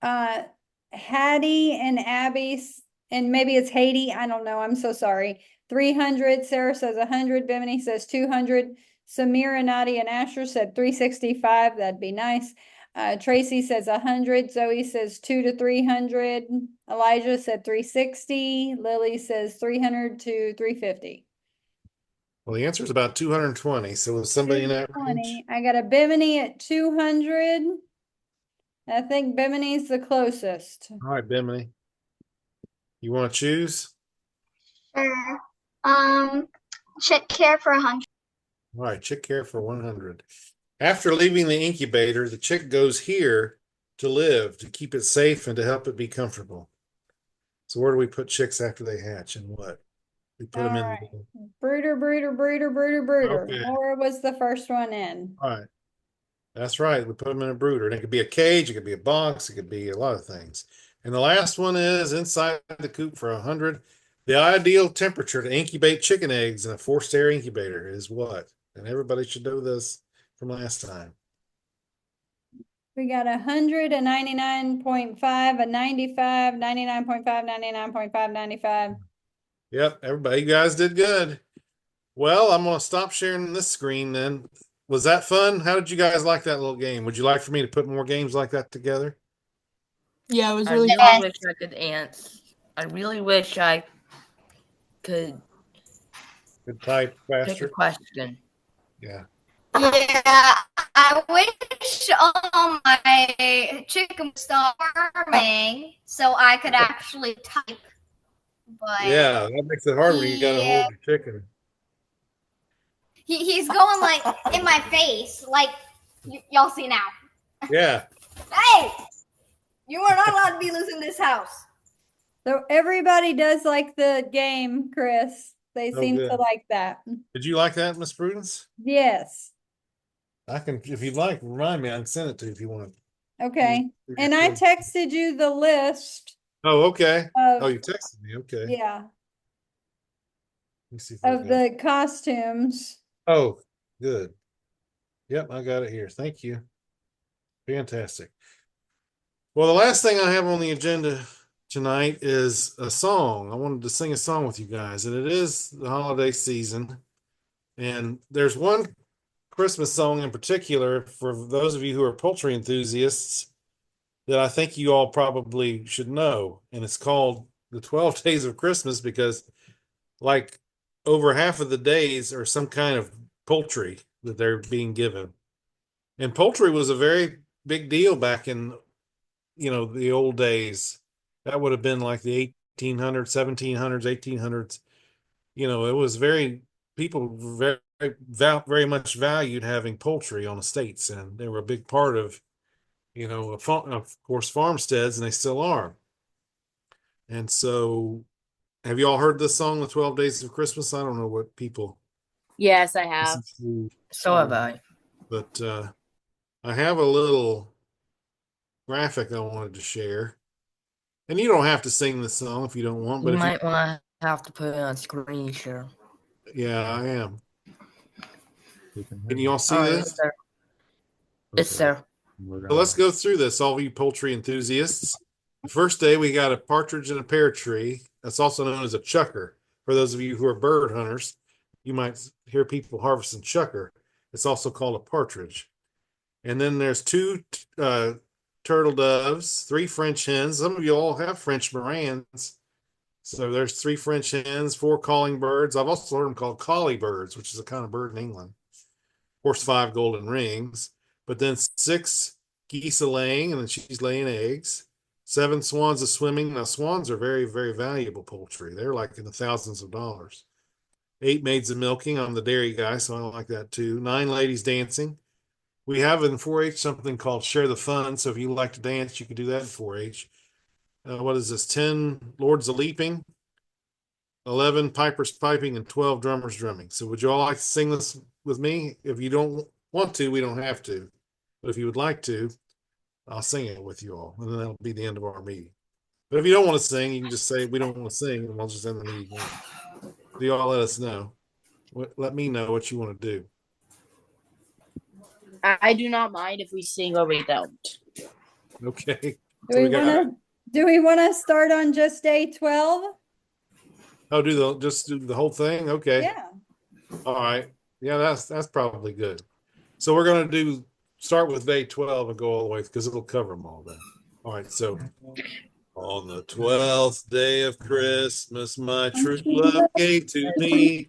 Hattie and Abby, and maybe it's Haiti. I don't know. I'm so sorry. 300. Sarah says 100. Bimini says 200. Samira, Nadia, and Asher said 365. That'd be nice. Tracy says 100. Zoe says 2 to 300. Elijah said 360. Lily says 300 to 350. Well, the answer is about 220. So was somebody in that range? 220. I got a Bimini at 200. I think Bimini's the closest. All right, Bimini. You want to choose? Sure. Chick care for 100. All right, chick care for 100. After leaving the incubator, the chick goes here to live, to keep it safe and to help it be comfortable. So where do we put chicks after they hatch and what? We put them in. Brooder, brooder, brooder, brooder, brooder. Okay. Laura was the first one in. All right. That's right. We put them in a brooder. And it could be a cage, it could be a box, it could be a lot of things. And the last one is inside the coop for 100. The ideal temperature to incubate chicken eggs in a forced air incubator is what? And everybody should know this from last time. We got 100, a 99.5, a 95, 99.5, 99.5, 95. Yep, everybody, you guys did good. Well, I'm going to stop sharing this screen then. Was that fun? How did you guys like that little game? Would you like for me to put more games like that together? Yeah, it was I really really fun. wish I could answer. I really wish I could Could type pick a faster. question. Yeah. Yeah, I wish my chicken was starving so I could actually type. But Yeah, that makes it hard when you got to hold your chicken. he's going like in my face, like y'all see now. Yeah. Hey, you are not allowed to be losing this house. So everybody does like the game, Chris. They Oh, seem to good. like that. Did you like that, Miss Prudence? Yes. I can, if you'd like, remind me. I can send it to you if you want. Okay. And I texted you the list Oh, okay. of, Oh, you texted me. Okay. yeah, Let me see if I of got the costumes. Oh, good. Yep, I got it here. Thank you. Fantastic. Well, the last thing I have on the agenda tonight is a song. I wanted to sing a song with you guys, and it is the holiday season. And there's one Christmas song in particular for those of you who are poultry enthusiasts that I think you all probably should know. And it's called The 12 Days of Christmas because, like, over half of the days are some kind of poultry that they're being given. And poultry was a very big deal back in the old days. That would have been like the 1800s, 1700s, 1800s. It was people very much valued having poultry on estates, and they were a big part of, of course, farmsteads, and they still are. And so, have you all heard this song, "The 12 Days of Christmas"? I don't know what people Yes, I have. listen to, So have I. but I have a little graphic I wanted to share. And you don't have to sing this song if you don't want, You but if you, might want to have to put it on screen share. yeah, I am. Can you all see All right, this? it's there. It's there. So let's go through this, all of you poultry enthusiasts. The first day, we got a partridge in a pear tree. That's also known as a chucker. For those of you who are bird hunters, you might hear people harvesting chucker. It's also called a partridge. And then there's two turtle doves, three French hens. Some of you all have French Morans. So there's three French hens, four calling birds. I've also heard them called collie birds, which is a kind of bird in England. Of course, five golden rings, but then six geese a laying, and then she's laying eggs. Seven swans a swimming. Now, swans are very, very valuable poultry. They're like in the thousands of dollars. Eight maids a milking. I'm the dairy guy, so I like that too. Nine ladies dancing. We have in 4-H something called Share the Fun. So if you like to dance, you can do that in 4-H. What is this? 10 lords a leaping, 11 pipers piping, and 12 drummers drumming. So would you all like to sing this with me? If you don't want to, we don't have to. But if you would like to, I'll sing it with you all. And then that'll be the end of our meeting. But if you don't want to sing, you can just say we don't want to sing, and we'll just end the meeting. So you all let us know. Let me know what you want to do. I do not mind if we sing or we don't. Okay. Do we want to start on just day 12? Oh, just do the whole thing? Okay. Yeah. All right. Yeah, that's probably good. So we're gonna start with day 12 and go all the way because it'll cover them all then. All right, so on the 12th day of Christmas, my true love gave to me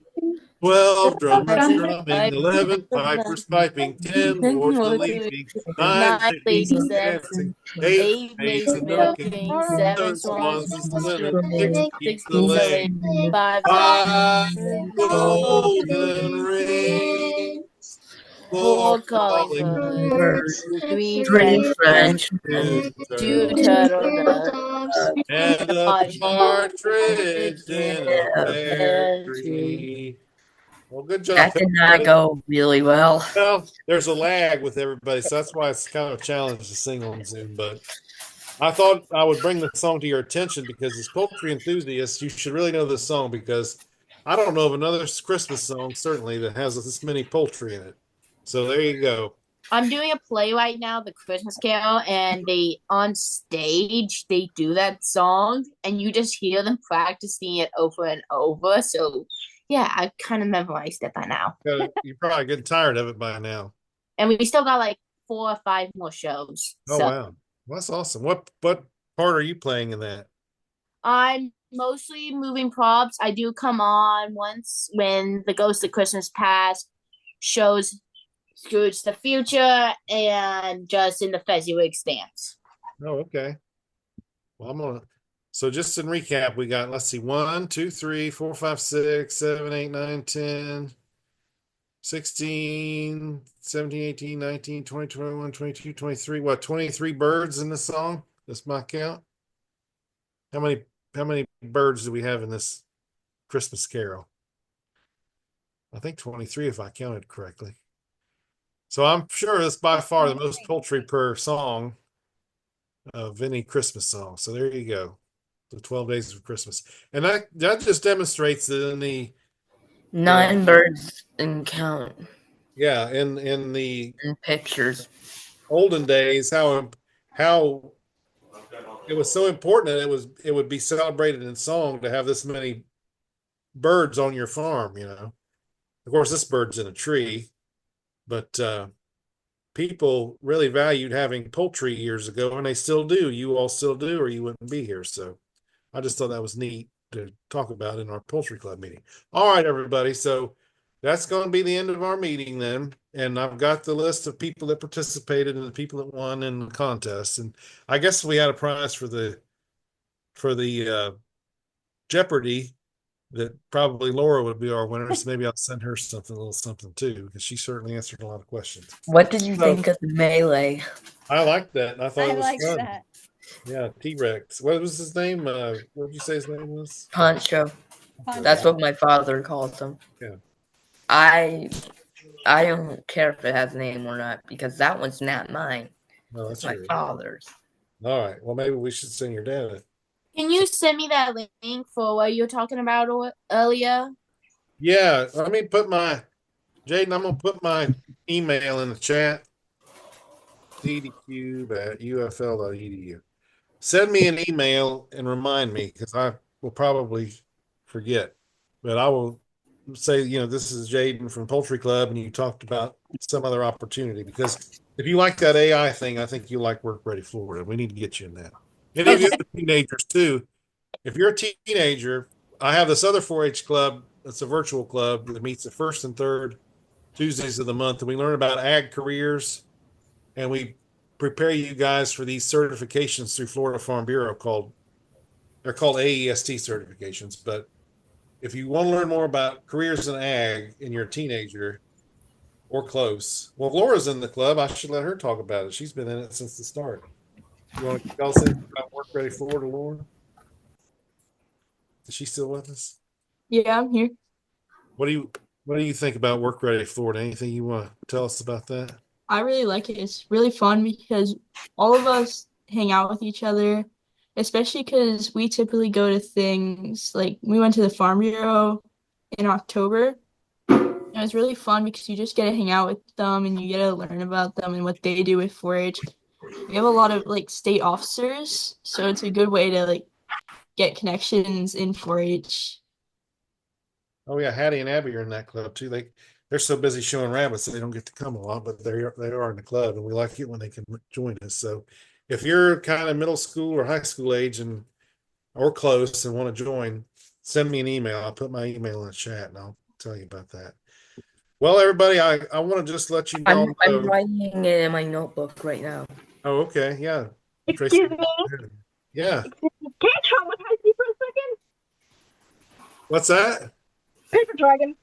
12 drummers drumming, 11 pipers piping, 10 lords a leaping, 9 9 ladies ladies dancing, dancing, 8 8 maids maids a milking, milking, 7 7 swans swans a swimming, swimming, 6 geese 6 a geese a laying, laying, 5 5 golden golden rings, rings, 4 4 calling calling birds, Birds, 3 three French hens, French two hens, 2 turtle turtle doves, doves, uh, and and a a partridge partridge in in a a pear pear tree. tree. Well, good job, that did not everybody. go really well. Well, there's a lag with everybody, so that's why it's kind of a challenge to sing on Zoom. But I thought I would bring the song to your attention because as poultry enthusiasts, you should really know this song because I don't know of another Christmas song, certainly, that has this many poultry in it. So there you go. I'm doing a play right now, The Christmas Carol, and they on stage they do that song, and you just hear them practicing it over and over. So, yeah, I kind of memorized it by now. You're probably getting tired of it by now. And we still got like 4 or 5 more shows. Oh, So wow. Well, that's awesome. What part are you playing in that? I'm mostly moving props. I do come on once when the Ghost of Christmas Past shows Scrooge the Future and just in the Fezziwig stance. Oh, okay. Well, so just in recap, we got, let's see, 1, 2, 3, 4, 5, 6, 7, 8, 9, 10, 16, 17, 18, 19, 20, 21, 22, 23. What, 23 birds in this song? That's my count. How many birds do we have in this Christmas carol? I think 23 if I counted correctly. So I'm sure it's by far the most poultry per song of any Christmas song. So there you go. The 12 days of Christmas. And that just demonstrates that in the 9 birds in count in the in pictures. olden days how it was so important that it would be celebrated in song to have this many birds on your farm. Of course this bird's in a tree, but people really valued having poultry years ago, and they still do. You all still do, or you wouldn't be here. So I just thought that was neat to talk about in our poultry club meeting. All right, everybody. So that's going to be the end of our meeting then. And I've got the list of people that participated and the people that won in the contest. And I guess we had a prize for the Jeopardy that probably Laura would be our winner. So maybe I'll send her something, a little something too, because she certainly answered a lot of questions. What did you So, think of the melee? I liked that, and I thought I it was like fun. that. Yeah, T-Rex. What was his name? What did you say his name was? Poncho. That's what my father calls him. Yeah. I don't care if it has a name or not because that one's not mine. No, It's that's my yours. father's. All right. Well, maybe we should send your dad it. Can you send me that link for what you were talking about earlier? Yeah, let me put my Jaden. I'm gonna put my email in the chat. ddcube@ufl.edu. Send me an email and remind me because I will probably forget. But I will say, this is Jaden from Poultry Club, and you talked about some other opportunity because if you like that AI thing, I think you like Work Ready Florida. We need to get you in that. Any of you other teenagers too. If you're a teenager, I have this other 4-H club. It's a virtual club that meets the first and third Tuesdays of the month, and we learn about ag careers, and we prepare you guys for these certifications through Florida Farm Bureau they're called AEST certifications. But if you want to learn more about careers in ag and you're a teenager or close, well, Laura's in the club. I should let her talk about it. She's been in it since the start. You want to tell us anything about Work Ready Florida, Laura? Is she still with us? Yeah, I'm here. What do you think about Work Ready Florida? Anything you want to tell us about that? I really like it. It's really fun because all of us hang out with each other, especially because we typically go to things like we went to the Farm Bureau in October. It was really fun because you just get to hang out with them and you get to learn about them and what they do with 4-H. We have a lot of like state officers, so it's a good way to like get connections in 4-H. Oh yeah, Hattie and Abby are in that club too. They're so busy showing rabbits that they don't get to come a lot, but they are in the club, and we like it when they can join us. So if you're kind of middle school or high school age and or close and want to join, send me an email. I'll put my email in the chat and I'll tell you about that. Well, everybody, I want to just let you all I'm know. writing it in my notebook right now. Oh, okay, yeah. Excuse Tracy. me. Yeah. Can you traumatize me for a second? What's that? Paper dragon.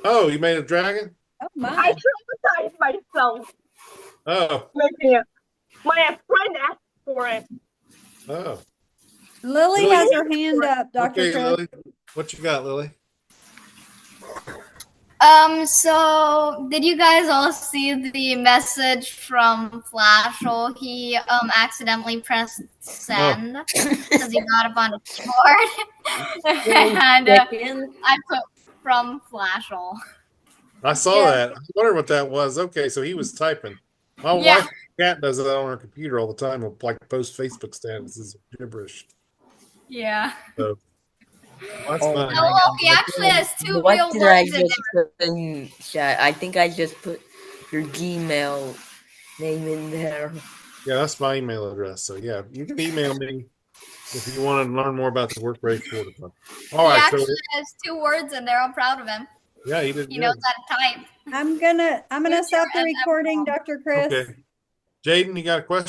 Oh, you made a dragon? Oh my. I traumatized myself Oh, making it. My friend asked for it. oh. Lily Lily? has her hand up, Dr. Okay, Chris. Lily. What you got, Lily? So did you guys all see the message from Flashel? He accidentally pressed send because he got up on the keyboard. And I put from Flashel. I saw Yeah. that. I wonder what that was. Okay, so he was typing. My Yeah. wife, Kat, does that on her computer all the time. Will like post Facebook statuses gibberish. Yeah. So that's funny. Oh, well, he actually has two What real did I words in just put in chat? I think I just put your Gmail name in there. Yeah, that's my email address. So yeah, you can email me if you want to learn more about the Work Rate Florida Club. All He right, so actually has two words in there. I'm proud of him. yeah, he did He good. knows how to type. I'm gonna stop the recording, Dr. Chris. Okay, Jaden, you got a question?